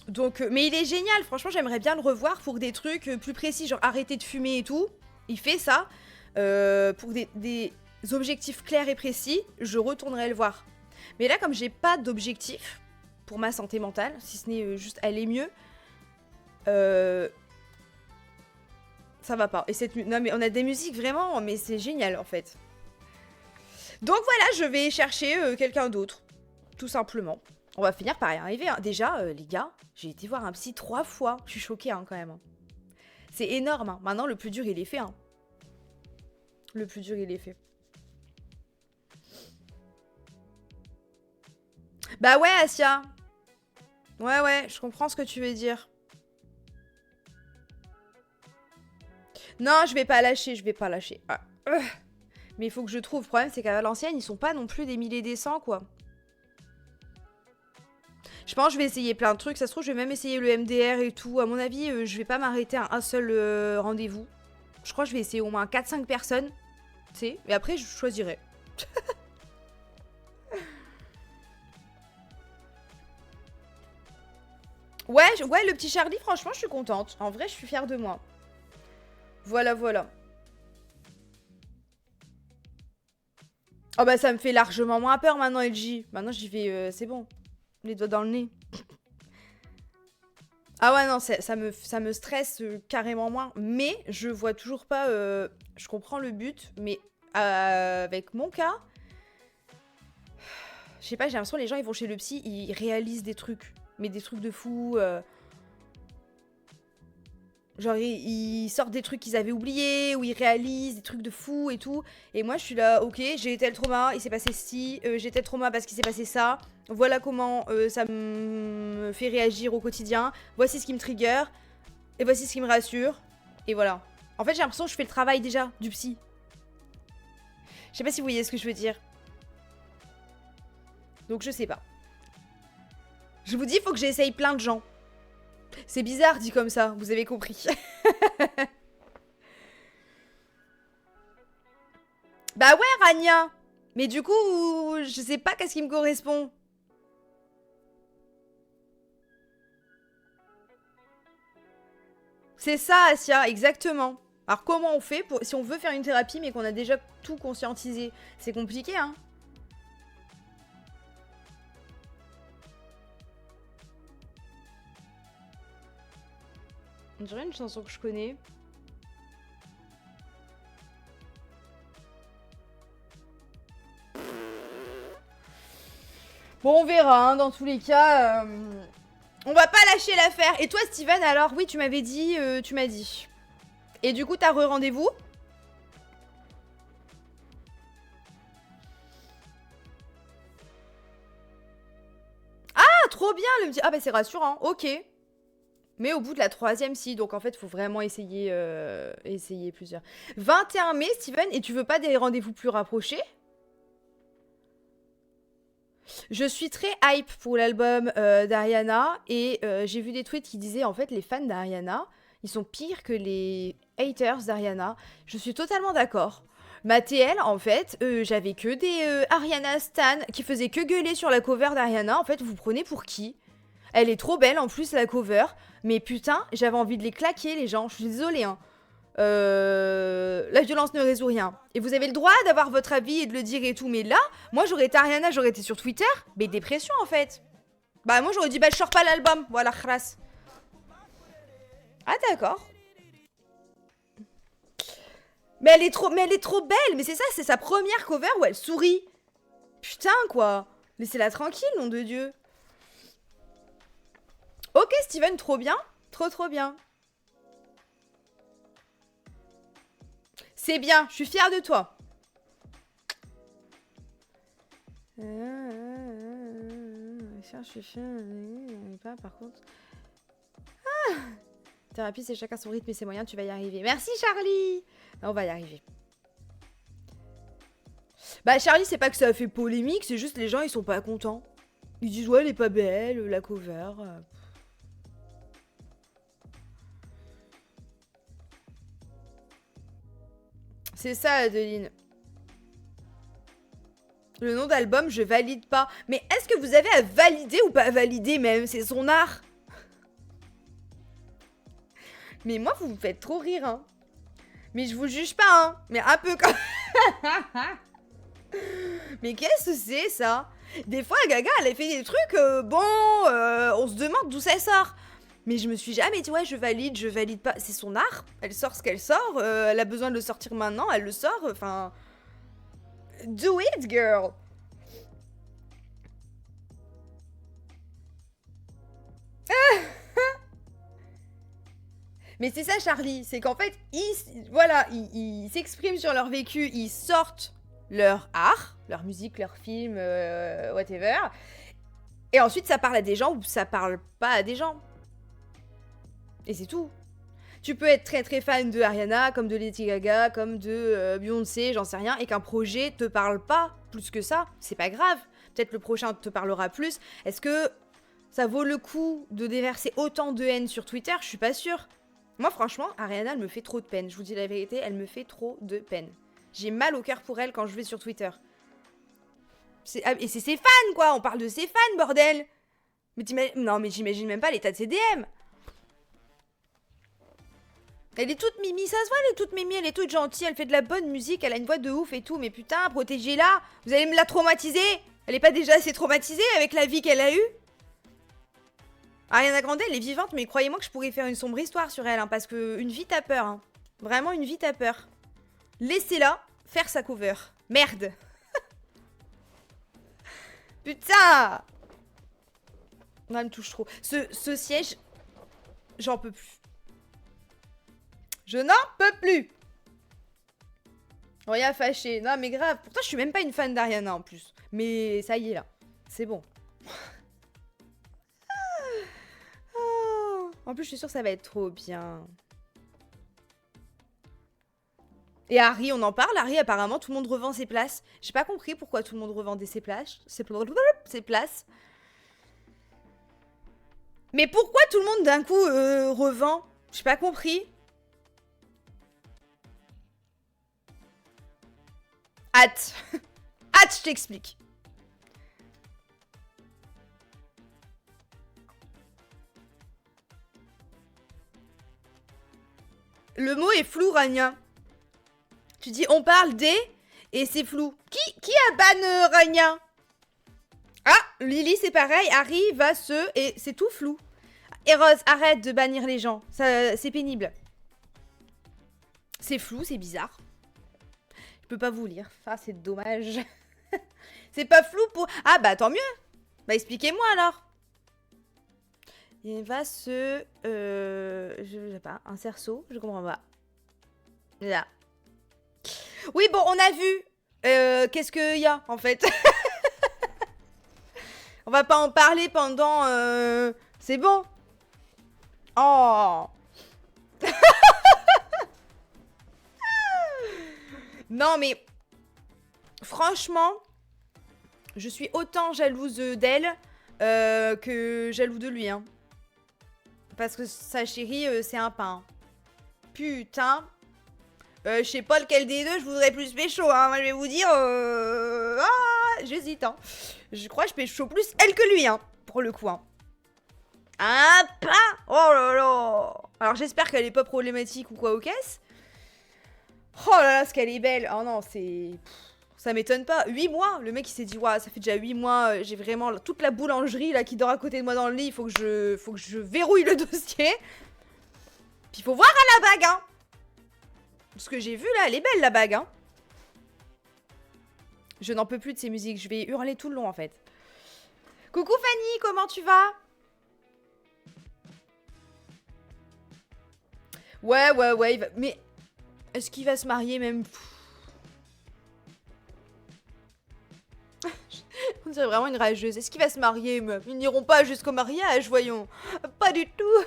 Donc, mais il est génial, franchement, j'aimerais bien le revoir pour des trucs plus précis, genre arrêter de fumer et tout. Il fait ça. Pour des objectifs clairs et précis, je retournerai le voir. Mais là, comme j'ai pas d'objectif pour ma santé mentale, si ce n'est juste aller mieux, ça va pas. Et non, mais on a des musiques vraiment, mais c'est génial en fait. Donc voilà, je vais chercher quelqu'un d'autre, tout simplement. On va finir par y arriver. Hein. Déjà, les gars, j'ai été voir un psy 3 fois. Je suis choquée hein, quand même. C'est énorme. Hein. Maintenant, le plus dur, il est fait. Hein. Le plus dur, il est fait. Bah ouais, Asia. Ouais, je comprends ce que tu veux dire. Non, je vais pas lâcher, Ah. Mais il faut que je trouve. Le problème, c'est qu'à Valenciennes, ils sont pas non plus des milliers des cents, quoi. Je pense que je vais essayer plein de trucs. Ça se trouve, je vais même essayer le MDR et tout. À mon avis, je vais pas m'arrêter à un seul rendez-vous. Je crois que je vais essayer au moins 4-5 personnes. Tu sais. Et après, je choisirai. Ouais, le petit Charlie, franchement, je suis contente. En vrai, je suis fière de moi. Voilà. Oh bah, ça me fait largement moins peur maintenant, LG. Maintenant, j'y vais, c'est bon. Les doigts dans le nez. Ah ouais, non, ça me stresse carrément moins. Mais je vois toujours pas... je comprends le but, mais avec mon cas... Je sais pas, j'ai l'impression que les gens, ils vont chez le psy, ils réalisent des trucs. Mais des trucs de fou. Genre, ils sortent des trucs qu'ils avaient oubliés, ou ils réalisent des trucs de fou et tout. Et moi, je suis là, ok, j'ai tel trauma, il s'est passé ci, j'ai tel trauma parce qu'il s'est passé ça. Voilà comment ça me fait réagir au quotidien. Voici ce qui me trigger. Et voici ce qui me rassure. Et voilà. En fait, j'ai l'impression que je fais le travail déjà du psy. Je sais pas si vous voyez ce que je veux dire. Donc, je sais pas. Je vous dis, il faut que j'essaye plein de gens. C'est bizarre dit comme ça, vous avez compris. Bah ouais, Rania. Mais du coup, je sais pas qu'est-ce qui me correspond. C'est ça, Asia, exactement. Alors comment on fait si on veut faire une thérapie mais qu'on a déjà tout conscientisé? C'est compliqué, hein. On dirait une chanson que je connais. Bon, on verra, hein, dans tous les cas. On va pas lâcher l'affaire. Et toi, Steven, alors? Oui, tu m'avais dit, tu m'as dit. Et du coup, t'as re-rendez-vous? trop bien. Elle me dit, ah bah c'est rassurant, ok. Mais au bout de la 3e, si. Donc en fait, il faut vraiment essayer plusieurs. 21 mai, Steven, et tu veux pas des rendez-vous plus rapprochés? Je suis très hype pour l'album d'Ariana. Et j'ai vu des tweets qui disaient, en fait, les fans d'Ariana, ils sont pires que les haters d'Ariana. Je suis totalement d'accord. Ma TL, en fait, j'avais que des Ariana Stan qui faisaient que gueuler sur la cover d'Ariana. En fait, vous prenez pour qui? Elle est trop belle, en plus, la cover. Mais putain, j'avais envie de les claquer, les gens. Je suis désolée, hein. La violence ne résout rien. Et vous avez le droit d'avoir votre avis et de le dire et tout. Mais là, moi, j'aurais été Ariana, j'aurais été sur Twitter. Mais dépression, en fait. Bah, moi, j'aurais dit, bah, je sors pas l'album. Voilà, khras. Ah, d'accord. Mais elle est trop belle. Mais c'est ça, c'est sa première cover où elle sourit. Putain, quoi. Laissez-la tranquille, nom de Dieu. Ok, Steven, trop bien. Trop bien. C'est bien, je suis fière de toi. Je suis fière. Pas, par contre. Ah, thérapie, c'est chacun son rythme et ses moyens, tu vas y arriver. Merci, Charlie. On va y arriver. Bah, Charlie, c'est pas que ça a fait polémique, c'est juste les gens, ils sont pas contents. Ils disent, ouais, elle est pas belle, la cover. C'est ça, Adeline. Le nom d'album, je valide pas. Mais est-ce que vous avez à valider ou pas à valider même? C'est son art. Mais moi, vous me faites trop rire, hein. Mais je vous juge pas, hein. Mais un peu comme... Mais qu'est-ce que c'est, ça? Des fois, Gaga, elle a fait des trucs, on se demande d'où ça sort. Mais je me suis jamais dit, ouais, je valide pas. C'est son art. Elle sort ce qu'elle sort. Elle a besoin de le sortir maintenant. Elle le sort. Enfin... Do it, girl. Mais c'est ça, Charlie. C'est qu'en fait, ils s'expriment sur leur vécu. Ils sortent leur art, leur musique, leur film, whatever. Et ensuite, ça parle à des gens ou ça parle pas à des gens. Et c'est tout. Tu peux être très très fan de Ariana, comme de Lady Gaga, comme de Beyoncé, j'en sais rien, et qu'un projet te parle pas plus que ça, c'est pas grave. Peut-être le prochain te parlera plus. Est-ce que ça vaut le coup de déverser autant de haine sur Twitter? Je suis pas sûre. Moi franchement, Ariana, elle me fait trop de peine. Je vous dis la vérité, elle me fait trop de peine. J'ai mal au cœur pour elle quand je vais sur Twitter. Et c'est ses fans, quoi. On parle de ses fans, bordel. Non, mais j'imagine même pas l'état de ses DM. Elle est toute mimi, ça se voit, elle est toute mimi, elle est toute gentille, elle fait de la bonne musique, elle a une voix de ouf et tout, mais putain, protégez-la. Vous allez me la traumatiser. Elle est pas déjà assez traumatisée avec la vie qu'elle a eue? Ariana Grande, elle est vivante, mais croyez-moi que je pourrais faire une sombre histoire sur elle, hein, parce que une vie t'as peur, hein. Vraiment, une vie t'as peur. Laissez-la faire sa cover. Merde. Putain. Non, elle me touche trop. Ce siège, j'en peux plus. Je n'en peux plus. Rien fâché. Non, mais grave. Pourtant, je suis même pas une fan d'Ariana en plus. Mais ça y est, là. C'est bon. En plus, je suis sûre que ça va être trop bien. Et Harry, on en parle. Harry, apparemment, tout le monde revend ses places. J'ai pas compris pourquoi tout le monde revendait ses places. Ses places. Mais pourquoi tout le monde d'un coup revend? J'ai pas compris. Hâte. Hâte, je t'explique. Le mot est flou, Rania. Tu dis on parle des et c'est flou. Qui a ban Rania? Ah, Lily, c'est pareil. Harry va se... Et c'est tout flou. Et Rose, arrête de bannir les gens. C'est pénible. C'est flou, c'est bizarre. Je peux pas vous lire. Ah, c'est dommage. C'est pas flou pour... Ah, bah tant mieux. Bah expliquez-moi alors. Il va se... je sais pas. Un cerceau. Je comprends pas. Là. Oui, bon, on a vu. Qu'est-ce qu'il y a, en fait? On va pas en parler pendant... C'est bon. Oh. Non mais... Franchement, je suis autant jalouse d'elle que jaloux de lui. Hein. Parce que sa chérie, c'est un pain. Putain. Je sais pas lequel des deux je voudrais plus pécho. Hein. Moi, je vais vous dire... j'hésite. Hein. Je crois que je pécho plus elle que lui. Hein, pour le coup. Hein. Un pain. Oh là là. Alors, j'espère qu'elle est pas problématique ou quoi aux caisses. Oh là là, ce qu'elle est belle. Oh non, c'est... Ça m'étonne pas. 8 mois. Le mec, il s'est dit, ouais, ça fait déjà 8 mois. J'ai vraiment toute la boulangerie là qui dort à côté de moi dans le lit. Il faut que je verrouille le dossier. Puis il faut voir à la bague, hein. Ce que j'ai vu là, elle est belle la bague, hein. Je n'en peux plus de ces musiques. Je vais hurler tout le long en fait. Coucou Fanny, comment tu vas? Ouais, il va... Mais est-ce qu'il va se marier même? On dirait vraiment une rageuse. Est-ce qu'il va se marier, meuf? Ils n'iront pas jusqu'au mariage, voyons. Pas du tout.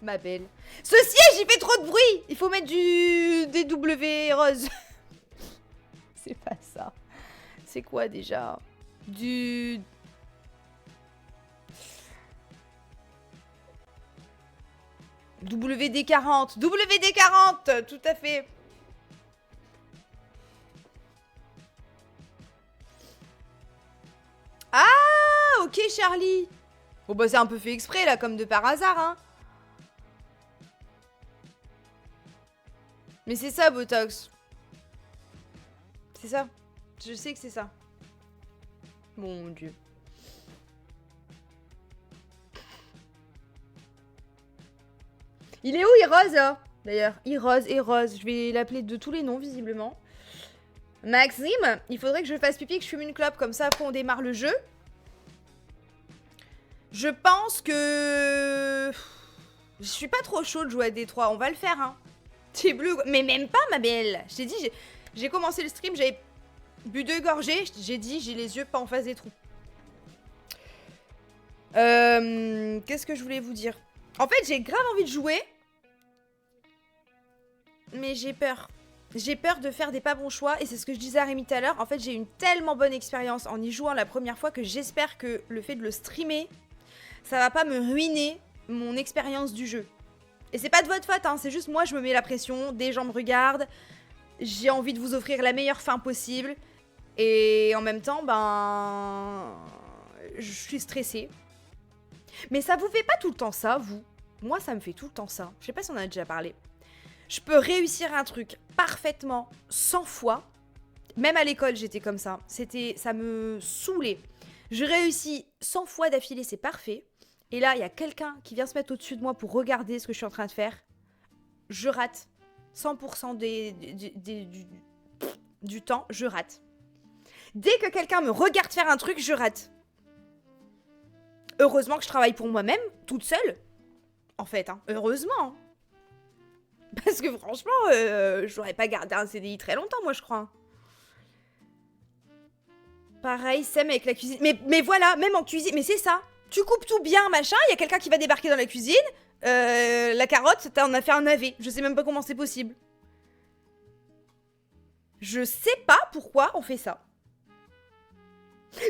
Ma belle. Ce siège, il fait trop de bruit. Il faut mettre du DW rose. C'est pas ça. C'est quoi déjà? Du... WD-40. WD-40, tout à fait. Ah, ok Charlie. Bon bah c'est un peu fait exprès là, comme de par hasard, hein. Mais c'est ça, Botox. C'est ça. Je sais que c'est ça. Mon Dieu. Il est où, Irose, là? D'ailleurs, Irose et Rose. Je vais l'appeler de tous les noms, visiblement. Maxime, il faudrait que je fasse pipi et que je fume une clope. Comme ça, après, on démarre le jeu. Je pense que... Je suis pas trop chaud de jouer à D3. On va le faire, hein. T'es bleu. Mais même pas, ma belle. Je t'ai dit, j'ai commencé le stream, j'avais bu 2 gorgées. J'ai dit, j'ai les yeux pas en face des trous. Qu'est-ce que je voulais vous dire? En fait, j'ai grave envie de jouer. Mais j'ai peur. J'ai peur de faire des pas bons choix. Et c'est ce que je disais à Rémi tout à l'heure. En fait, j'ai eu une tellement bonne expérience en y jouant la première fois que j'espère que le fait de le streamer, ça va pas me ruiner mon expérience du jeu. Et c'est pas de votre faute, hein, c'est juste moi je me mets la pression, des gens me regardent, j'ai envie de vous offrir la meilleure fin possible. Et en même temps, ben... je suis stressée. Mais ça vous fait pas tout le temps ça, vous? Moi ça me fait tout le temps ça. Je sais pas si on en a déjà parlé. Je peux réussir un truc parfaitement 100 fois. Même à l'école j'étais comme ça. Ça me saoulait. Je réussis 100 fois d'affilée, c'est parfait. Et là, il y a quelqu'un qui vient se mettre au-dessus de moi pour regarder ce que je suis en train de faire. Je rate. 100% du temps, je rate. Dès que quelqu'un me regarde faire un truc, je rate. Heureusement que je travaille pour moi-même, toute seule. En fait, hein. Heureusement. Parce que franchement, j'aurais pas gardé un CDI très longtemps, moi, je crois. Pareil, Sam avec la cuisine. Mais voilà, même en cuisine, mais c'est ça. Tu coupes tout bien, machin, il y a quelqu'un qui va débarquer dans la cuisine, la carotte, t'en as fait un navet. Je sais même pas comment c'est possible. Je sais pas pourquoi on fait ça.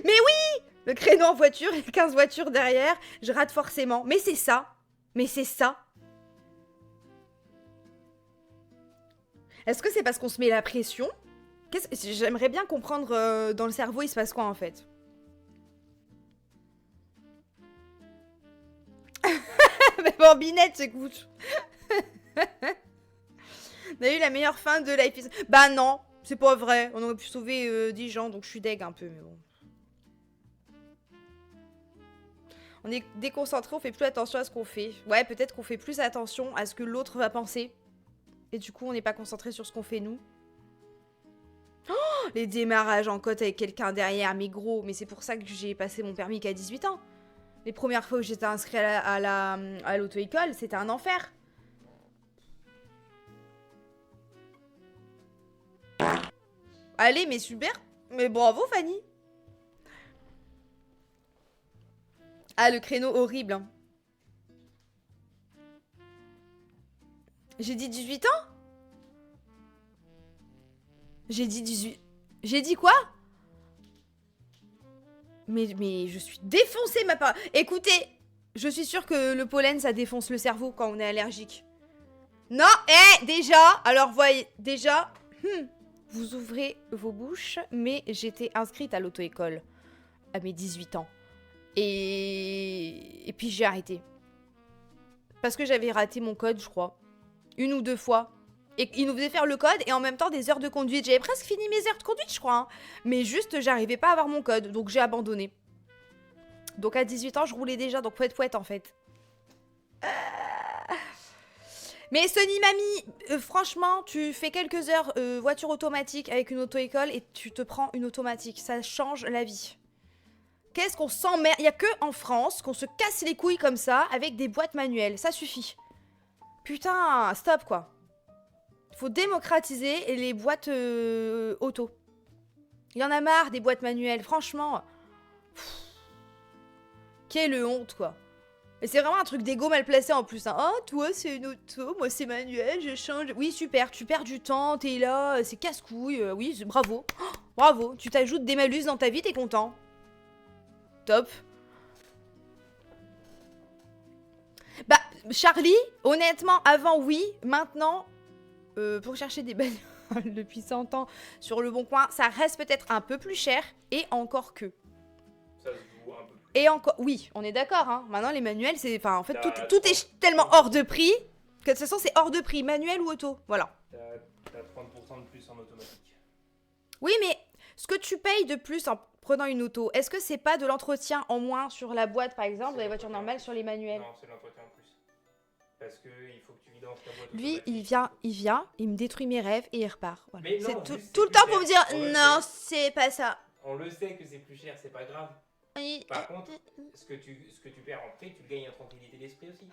Mais oui! Le créneau en voiture et 15 voitures derrière, je rate forcément. Mais c'est ça. Mais c'est ça. Est-ce que c'est parce qu'on se met la pression? J'aimerais bien comprendre dans le cerveau, il se passe quoi en fait. Mais bon, Binette, écoute. On a eu la meilleère fin de Life is... Bah non, c'est pas vrai. On aurait pu sauver 10 gens, donc je suis deg un peu, mais bon. On est déconcentré, on fait plus attention à ce qu'on fait. Ouais, peut-être qu'on fait plus attention à ce que l'autre va penser. Et du coup, on n'est pas concentré sur ce qu'on fait nous. Oh, les démarrages en côte avec quelqu'un derrière, mais gros. Mais c'est pour ça que j'ai passé mon permis qu'à 18 ans. Les premières fois où j'étais inscrite à l'auto-école, c'était un enfer. Allez, mais super. Mais bravo, Fanny. Ah, le créneau horrible. Hein. J'ai dit 18 ans? J'ai dit 18... J'ai dit quoi? Mais je suis défoncée, ma part. Écoutez, je suis sûre que le pollen, ça défonce le cerveau quand on est allergique. Non, déjà, alors voyez, déjà, vous ouvrez vos bouches, mais j'étais inscrite à l'auto-école à mes 18 ans. Et puis j'ai arrêté. Parce que j'avais raté mon code, je crois. 1 ou 2 fois. Et ils nous faisaient faire le code et en même temps des heures de conduite. J'avais presque fini mes heures de conduite, je crois. Hein. Mais juste, j'arrivais pas à avoir mon code, donc j'ai abandonné. Donc à 18 ans, je roulais déjà, donc fouette en fait. Mais Sony Mamie, franchement, tu fais quelques heures voiture automatique avec une auto-école et tu te prends une automatique. Ça change la vie. Qu'est-ce qu'on s'emmerde. Il y a que en France qu'on se casse les couilles comme ça avec des boîtes manuelles. Ça suffit. Putain, stop quoi. Faut démocratiser les boîtes auto. Il y en a marre des boîtes manuelles, franchement. Quelle honte, quoi. Et c'est vraiment un truc d'égo mal placé en plus. Hein. Oh, toi, c'est une auto, moi, c'est manuel, je change. Oui, super, tu perds du temps, t'es là, c'est casse-couille. Oui, bravo. Oh, bravo, tu t'ajoutes des malus dans ta vie, t'es content. Top. Bah, Charlie, honnêtement, avant, oui. Maintenant... pour chercher des bagnoles depuis 100 ans sur le bon coin, ça reste peut-être un peu plus cher, et encore que. Ça se joue un peu plus. Et encore, oui, on est d'accord, hein. Maintenant les manuels, c'est, enfin, en fait, tout est tellement hors de prix, que de toute façon c'est hors de prix, manuel ou auto, voilà. T'as 30% de plus en automatique. Oui, mais ce que tu payes de plus en prenant une auto, est-ce que c'est pas de l'entretien en moins sur la boîte, par exemple, dans les voitures normales, sur les manuels? Non, c'est l'entretien en plus. Parce que il faut que tu vidanges ta boîte. Lui, il vient, il me détruit mes rêves et il repart. Voilà. Mais non, c'est tout le temps pour me dire non, c'est pas ça. On le sait que c'est plus cher, c'est pas grave. Par contre, ce que tu perds en prix, tu le gagnes en tranquillité d'esprit aussi.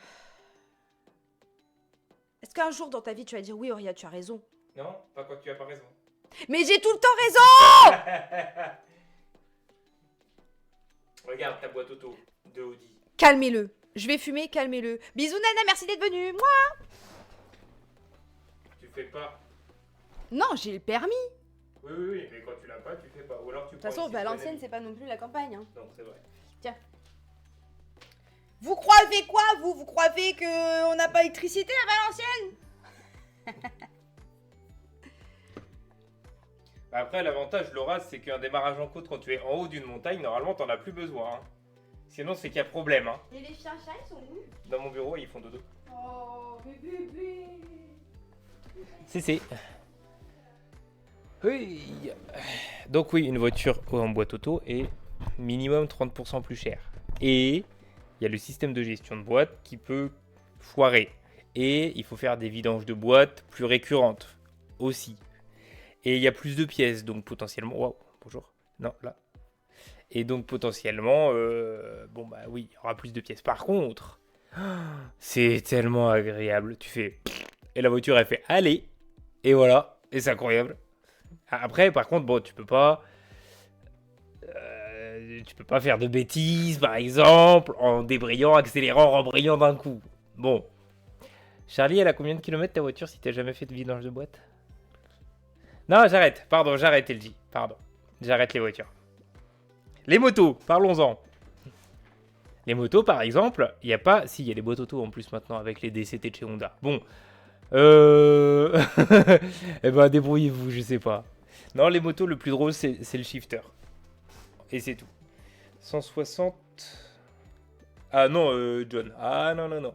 Est-ce qu'un jour dans ta vie tu vas dire oui, Auria, tu as raison? Non, pas quand tu as pas raison. Mais j'ai tout le temps raison. Regarde ta boîte auto de Audi. Calmez-le. Je vais fumer, calmez-le. Bisous Nana, merci d'être venue. Moi. Tu fais pas. Non, j'ai le permis. Oui, mais quand tu l'as pas, tu fais pas. Ou alors tu. De toute façon, Valenciennes, c'est pas non plus la campagne. Hein. Non, c'est vrai. Tiens. Vous croyez quoi, vous? Vous croyez qu'on n'a pas d'électricité à Valenciennes? Après, l'avantage, Laura, c'est qu'un démarrage en côte, quand tu es en haut d'une montagne, normalement, t'en as plus besoin. Hein. Sinon, c'est qu'il y a problème. Hein. Et les chiens ils sont où? Dans mon bureau, ils font dodo. Oh, bébé. C'est. Oui. Donc oui, une voiture en boîte auto est minimum 30% plus chère. Et il y a le système de gestion de boîte qui peut foirer. Et il faut faire des vidanges de boîtes plus récurrentes aussi. Et il y a plus de pièces, donc potentiellement... Waouh, bonjour. Non, là. Et donc potentiellement, bon bah oui, il y aura plus de pièces. Par contre, c'est tellement agréable. Tu fais... Et la voiture, elle fait allez. Et voilà. Et c'est incroyable. Après, par contre, bon, tu peux pas faire de bêtises, par exemple, en débrayant, accélérant, rembrayant d'un coup. Bon. Charlie, elle a combien de kilomètres ta voiture si t'as jamais fait de vidange de boîte? Non, j'arrête. Pardon, j'arrête, LG. Pardon. J'arrête les voitures. Les motos, parlons-en. Les motos, par exemple, il n'y a pas... Si, il y a les boîtes auto en plus maintenant avec les DCT de chez Honda. Bon. Eh ben, débrouillez-vous, je sais pas. Non, les motos, le plus drôle, c'est le shifter. Et c'est tout. 160... Ah non, John. Ah non.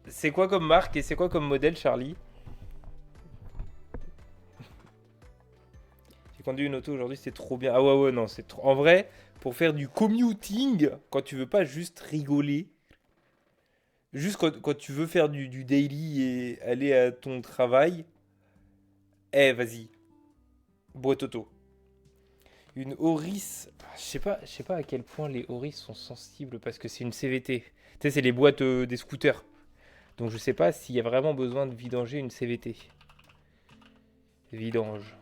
C'est quoi comme marque et c'est quoi comme modèle, Charlie? J'ai conduit une auto aujourd'hui, c'est trop bien. Ah ouais, non, c'est trop... En vrai, pour faire du commuting, quand tu veux pas juste rigoler, juste quand tu veux faire du daily et aller à ton travail, vas-y. Boîte auto. Une Auris, je sais pas à quel point les Auris sont sensibles parce que c'est une CVT. Tu sais, c'est les boîtes des scooters. Donc je sais pas s'il y a vraiment besoin de vidanger une CVT. Vidange.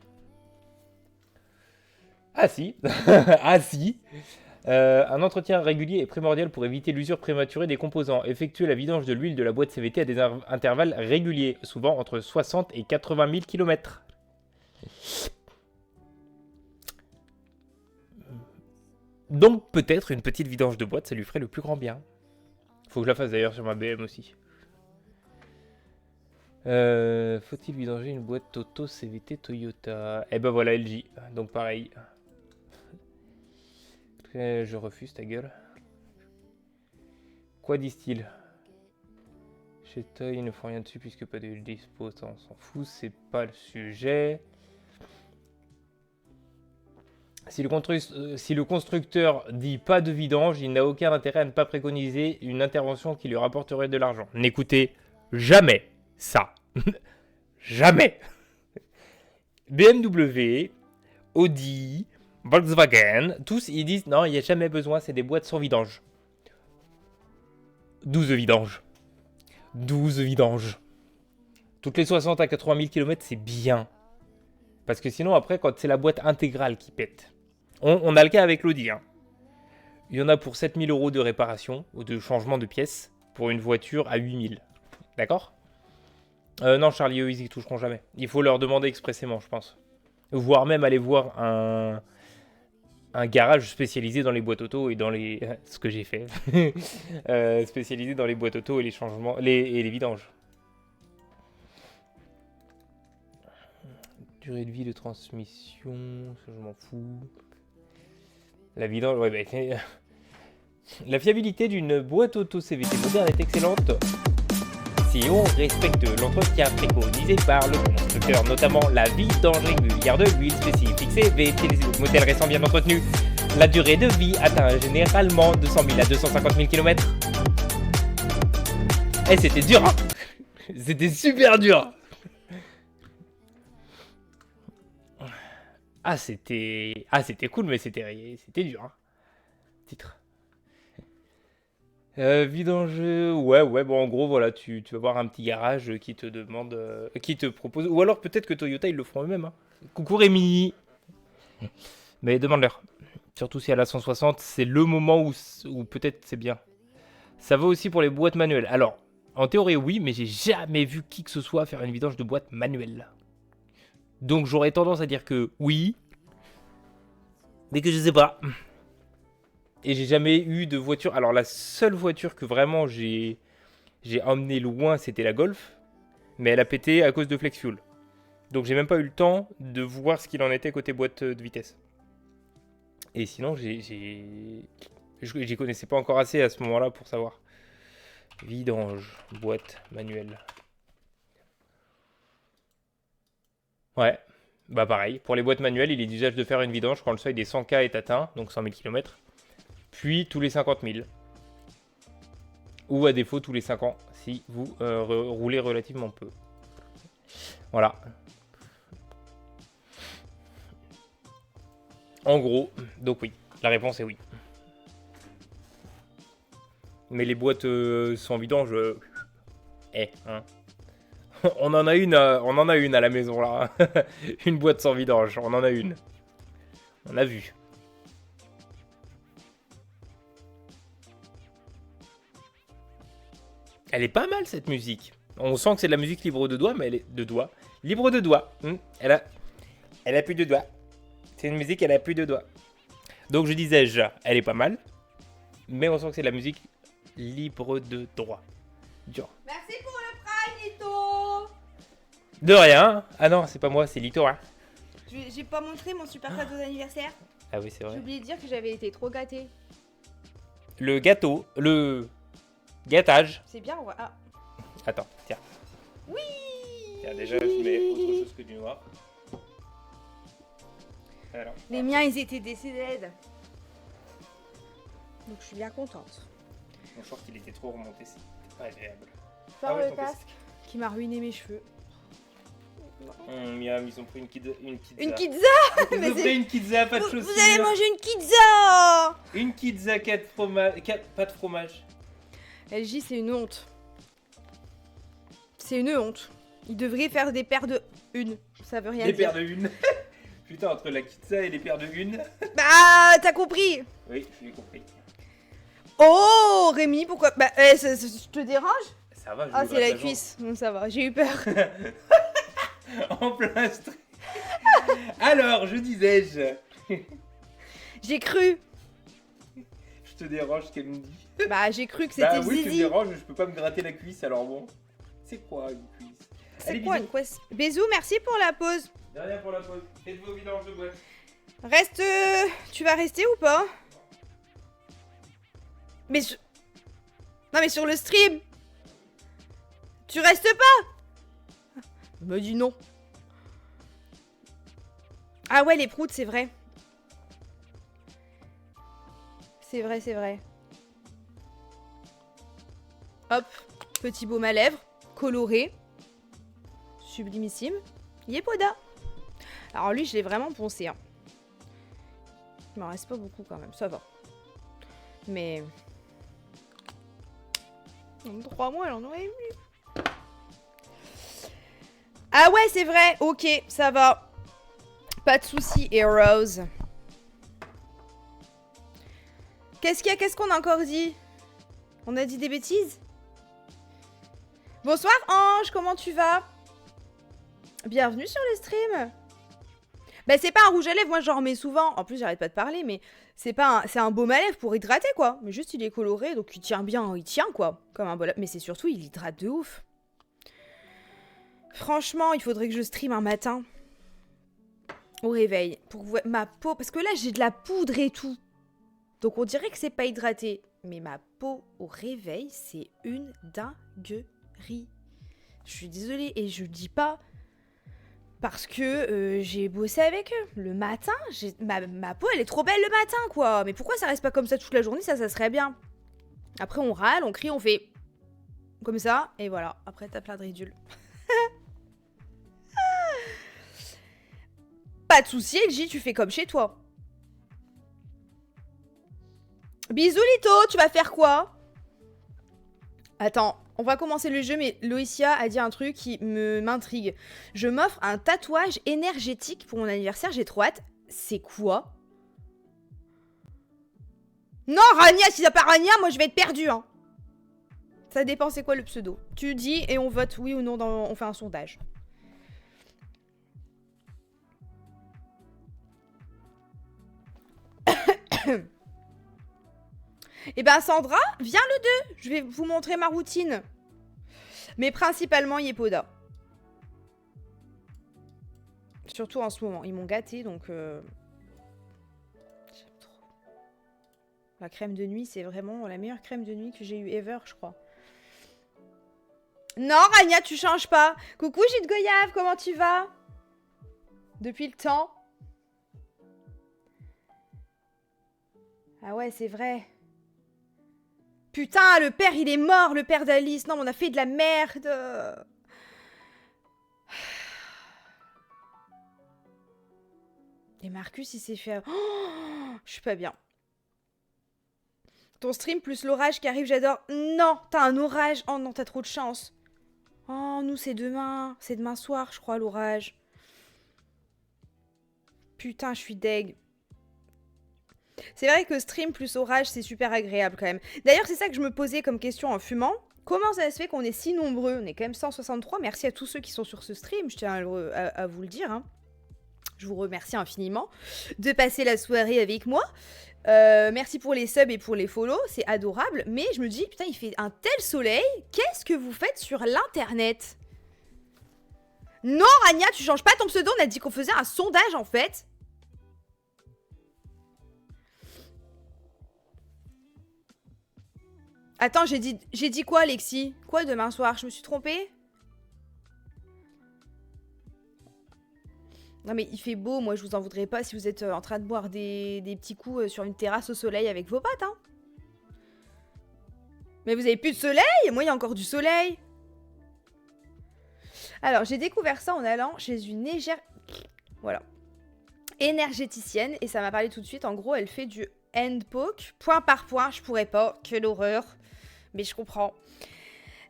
Ah si. Ah si. Un entretien régulier est primordial pour éviter l'usure prématurée des composants. Effectuer la vidange de l'huile de la boîte CVT à des intervalles réguliers, souvent entre 60 et 80 000 km. Donc peut-être une petite vidange de boîte, ça lui ferait le plus grand bien. Faut que je la fasse d'ailleurs sur ma BM aussi. Faut-il vidanger une boîte auto CVT Toyota? Eh ben voilà LG, donc pareil. Je refuse ta gueule. Quoi disent-ils? Chez Toy, ils ne font rien dessus puisque pas de dispo, ça on s'en fout, c'est pas le sujet. Si le constructeur dit pas de vidange, il n'a aucun intérêt à ne pas préconiser une intervention qui lui rapporterait de l'argent. N'écoutez jamais ça. Jamais. BMW, Audi, Volkswagen, tous ils disent non, il n'y a jamais besoin, c'est des boîtes sans vidange. 12 vidanges. 12 vidanges. Toutes les 60 à 80 000 km, c'est bien. Parce que sinon, après, quand c'est la boîte intégrale qui pète. On a le cas avec l'Audi. Hein. Il y en a pour 7 000 € de réparation ou de changement de pièces pour une voiture à 8 000. D'accord? Non, Charlie, eux, ils y toucheront jamais. Il faut leur demander expressément, je pense. Voire même aller voir un garage spécialisé dans les boîtes auto et dans les... ce que j'ai fait. Spécialisé dans les boîtes auto et les changements... et les vidanges. Durée de vie de transmission, ça je m'en fous. La vidange, ouais, bah, la fiabilité d'une boîte auto CVT moderne est excellente si on respecte l'entretien préconisé par le constructeur, notamment la vidange régulière de l'huile spécifique CVT, les modèles restant bien entretenus. La durée de vie atteint généralement 200 000 à 250 000 km. Eh, c'était dur, hein. C'était super dur. Ah, c'était cool, mais c'était dur. Hein. Titre. Vidange, ouais, bon, en gros, voilà, tu vas voir un petit garage qui te demande, qui te propose, ou alors peut-être que Toyota, ils le feront eux-mêmes. Hein. Coucou Rémi. Mais demande-leur. Surtout si elle a 160, c'est le moment où peut-être c'est bien. Ça vaut aussi pour les boîtes manuelles. Alors, en théorie, oui, mais j'ai jamais vu qui que ce soit faire une vidange de boîte manuelle. Donc j'aurais tendance à dire que oui, mais que je sais pas. Et j'ai jamais eu de voiture. Alors la seule voiture que vraiment j'ai emmené loin, c'était la Golf. Mais elle a pété à cause de flex fuel. Donc j'ai même pas eu le temps de voir ce qu'il en était côté boîte de vitesse. Et sinon j'y connaissais pas encore assez à ce moment-là pour savoir. Vidange, boîte manuelle. Ouais, bah pareil. Pour les boîtes manuelles, il est d'usage de faire une vidange quand le seuil des 100K est atteint, donc 100 000 km. Puis tous les 50 000. Ou à défaut tous les 5 ans, si vous roulez relativement peu. Voilà. En gros, donc oui. La réponse est oui. Mais les boîtes sans vidange... hein. On en a une à la maison là. Une boîte sans vidange, on en a une. On a vu. Elle est pas mal cette musique. On sent que c'est de la musique libre de doigts, mais elle est de doigts. Libre de doigts. Elle a plus de doigts. C'est une musique, elle a plus de doigts. Donc je disais, elle est pas mal. Mais on sent que c'est de la musique libre de droit. Dur. Merci pour le prime, Lito. De rien. Ah non, c'est pas moi, c'est Lito. Hein. J'ai pas montré mon super cadeau d'anniversaire. Ah oui, c'est vrai. J'ai oublié de dire que j'avais été trop gâtée. Le gâteau, le gâtage. C'est bien, on va... Ah. Attends, tiens. Oui. Tiens, déjà, je mets autre chose que du noir. Alors, Les miens, ils étaient décédés. Donc je suis bien contente. mon short, il était trop remonté, c'était pas agréable. Par ouais, le ton casque qui m'a ruiné mes cheveux. Ils ont pris une pizza. Une pizza. Ils ont pris une pizza, pas de chaussures. Vous allez manger une pizza. Une pizza, 4 fromages, pas de fromage. LJ, c'est une honte. C'est une honte. Ils devraient faire des paires de une. Ça veut rien Des dire. paires de une. Putain, entre la Kitsa et les paires de Gun. Bah, t'as compris. Oui, je l'ai compris. Oh, Rémi, pourquoi? Bah, je te dérange? Ça va, je Ah, me c'est gratte la jambe. cuisse. Non, ça va, j'ai eu peur. En plein stream. Alors, je disais-je. J'ai cru. Je te dérange, ce qu'elle me dit. Bah, j'ai cru que c'était Bah oui, tu me Zizi. déranges, je peux pas me gratter la cuisse, alors bon. C'est quoi une cuisse? C'est Allez, quoi bisous. une quest? Bisous, merci pour la pause. De rien pour la pause. Faites vos vidanges de boîte. Reste. Tu vas rester ou pas? Mais non, mais sur le stream. Tu restes pas? Me dis non. Ah ouais, les proutes, c'est vrai. C'est vrai, c'est vrai. Hop, petit baume à lèvres, coloré. Sublimissime. Yepoda. Alors lui, je l'ai vraiment poncé. Hein. Il m'en reste pas beaucoup quand même, ça va. Mais... En 3 mois, elle en aurait eu. Ah ouais, c'est vrai. Ok, ça va. Pas de soucis, Heroes. Qu'est-ce qu'il y a? Qu'est-ce qu'on a encore dit? On a dit des bêtises? Bonsoir Ange, comment tu vas? Bienvenue sur le stream. Bah c'est pas un rouge à lèvres, moi j'en remets souvent. En plus j'arrête pas de parler, mais c'est pas c'est un baume à lèvres pour hydrater quoi. Mais juste il est coloré, donc il tient bien, il tient quoi. Comme un bol. Mais c'est surtout il hydrate de ouf. Franchement, il faudrait que je stream un matin. Au réveil. Pour voir ma peau. Parce que là j'ai de la poudre et tout. Donc on dirait que c'est pas hydraté. Mais ma peau au réveil, c'est une dinguerie. Je suis désolée et je dis pas parce que j'ai bossé avec eux. Le matin, ma peau elle est trop belle le matin quoi. Mais pourquoi ça reste pas comme ça toute la journée? Ça serait bien. Après on râle, on crie, on fait comme ça et voilà. Après t'as plein de ridules. Pas de soucis, LG, tu fais comme chez toi. Bisous Lito, tu vas faire quoi? Attends, on va commencer le jeu, mais Loïcia a dit un truc qui m'intrigue. Je m'offre un tatouage énergétique pour mon anniversaire, j'ai trop hâte. C'est quoi? Non, Rania, si t'as pas Rania, moi je vais être perdue, hein. Ça dépend c'est quoi le pseudo. Tu dis et on vote oui ou non, on fait un sondage. Eh ben Sandra, viens le 2. Je vais vous montrer ma routine. Mais principalement Yepoda. Surtout en ce moment. Ils m'ont gâté donc... J'aime trop. La crème de nuit, c'est vraiment la meilleure crème de nuit que j'ai eue ever, je crois. Non, Rania, tu changes pas. Coucou Gilles Goyave, comment tu vas? Depuis le temps. Ah ouais, c'est vrai. Putain, le père, il est mort, le père d'Alice. Non, mais on a fait de la merde. Et Marcus, il s'est fait... Oh, je suis pas bien. Ton stream plus l'orage qui arrive, j'adore. Non, t'as un orage. Oh non, t'as trop de chance. Oh, nous, c'est demain. C'est demain soir, je crois, l'orage. Putain, je suis deg. C'est vrai que stream plus orage, c'est super agréable quand même. D'ailleurs, c'est ça que je me posais comme question en fumant. Comment ça se fait qu'on est si nombreux? On est quand même 163. Merci à tous ceux qui sont sur ce stream, je tiens à vous le dire. Hein. Je vous remercie infiniment de passer la soirée avec moi. Merci pour les subs et pour les follow, c'est adorable. Mais je me dis, putain, il fait un tel soleil. Qu'est-ce que vous faites sur l'internet? Non, Rania, tu changes pas ton pseudo. On a dit qu'on faisait un sondage en fait. Attends, j'ai dit quoi, Alexis? Quoi demain soir? Je me suis trompée? Non mais il fait beau, moi je vous en voudrais pas si vous êtes en train de boire des petits coups sur une terrasse au soleil avec vos potes, hein. Mais vous avez plus de soleil? Moi il y a encore du soleil. Alors j'ai découvert ça en allant chez une voilà, énergéticienne et ça m'a parlé tout de suite. En gros elle fait du hand poke, point par point, je pourrais pas, quelle horreur. Mais je comprends.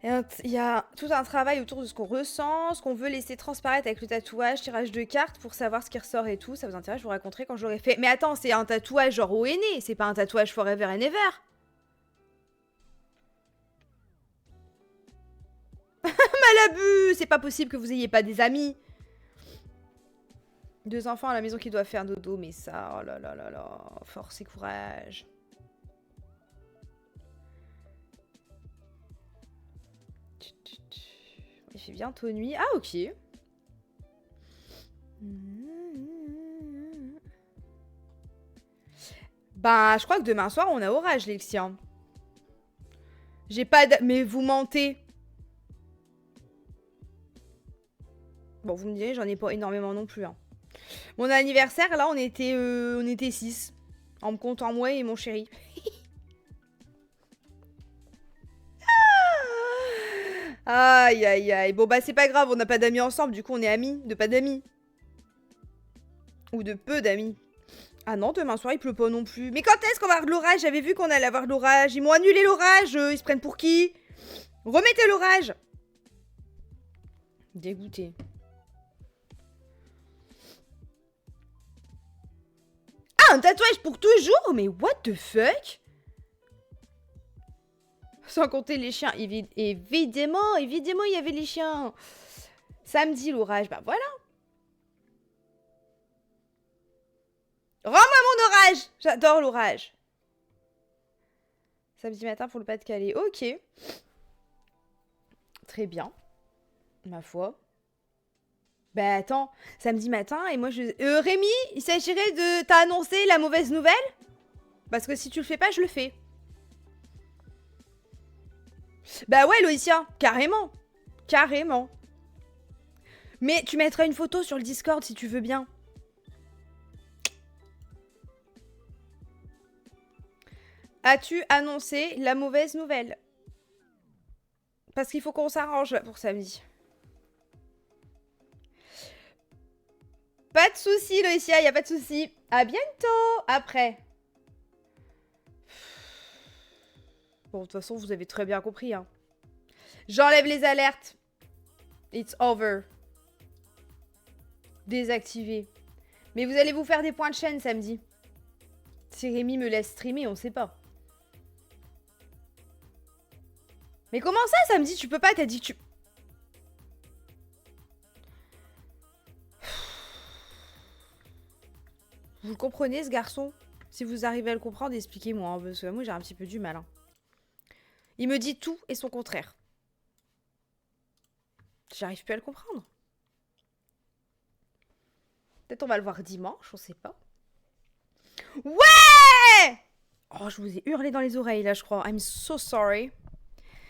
Il y a tout un travail autour de ce qu'on ressent, ce qu'on veut laisser transparaître avec le tatouage, tirage de cartes pour savoir ce qui ressort et tout. Ça vous intéresse, je vous raconterai quand j'aurai fait. Mais attends, c'est un tatouage genre au aîné, c'est pas un tatouage forever and ever. Malabu, c'est pas possible que vous ayez pas des amis. 2 enfants à la maison qui doivent faire dodo, mais ça, oh là là là là, force et courage. Il fait bientôt nuit. Ah, ok. Bah, je crois que demain soir, on a orage, Lexia. J'ai pas de... Mais vous mentez. Bon, vous me direz, j'en ai pas énormément non plus. Hein. Mon anniversaire, là, on était 6. En me comptant moi et mon chéri. Aïe, aïe, aïe. Bon, bah, c'est pas grave, on n'a pas d'amis ensemble. Du coup, on est amis de pas d'amis. Ou de peu d'amis. Ah non, demain soir, il pleut pas non plus. Mais quand est-ce qu'on va avoir de l'orage? J'avais vu qu'on allait avoir de l'orage. Ils m'ont annulé l'orage. Ils se prennent pour qui? Remettez l'orage. Dégoûté. Ah, un tatouage pour toujours? Mais what the fuck? Sans compter les chiens. Évidemment, évidemment, il y avait les chiens. Samedi, l'orage. Bah voilà. Rends-moi mon orage! J'adore l'orage. Samedi matin pour le Pas-de-Calais. Ok. Très bien. Ma foi. Bah attends, samedi matin et moi je... Rémi, il s'agirait de... T'as annoncé la mauvaise nouvelle? Parce que si tu le fais pas, je le fais. Bah ouais, Loïcia, carrément. Carrément. Mais tu mettras une photo sur le Discord si tu veux bien. As-tu annoncé la mauvaise nouvelle? Parce qu'il faut qu'on s'arrange pour samedi. Pas de soucis, Loïcia, y a pas de soucis. À bientôt. Après. Bon, de toute façon, vous avez très bien compris. Hein. J'enlève les alertes. It's over. Désactivé. Mais vous allez vous faire des points de chaîne samedi. Si Rémi me laisse streamer, on sait pas. Mais comment ça, samedi, tu peux pas? T'as dit que tu... Vous le comprenez, ce garçon? Si vous arrivez à le comprendre, expliquez-moi. Hein, parce que moi, j'ai un petit peu du mal. Hein. Il me dit tout et son contraire. J'arrive plus à le comprendre. Peut-être on va le voir dimanche, on sait pas. Ouais! Oh, je vous ai hurlé dans les oreilles, là, je crois. I'm so sorry.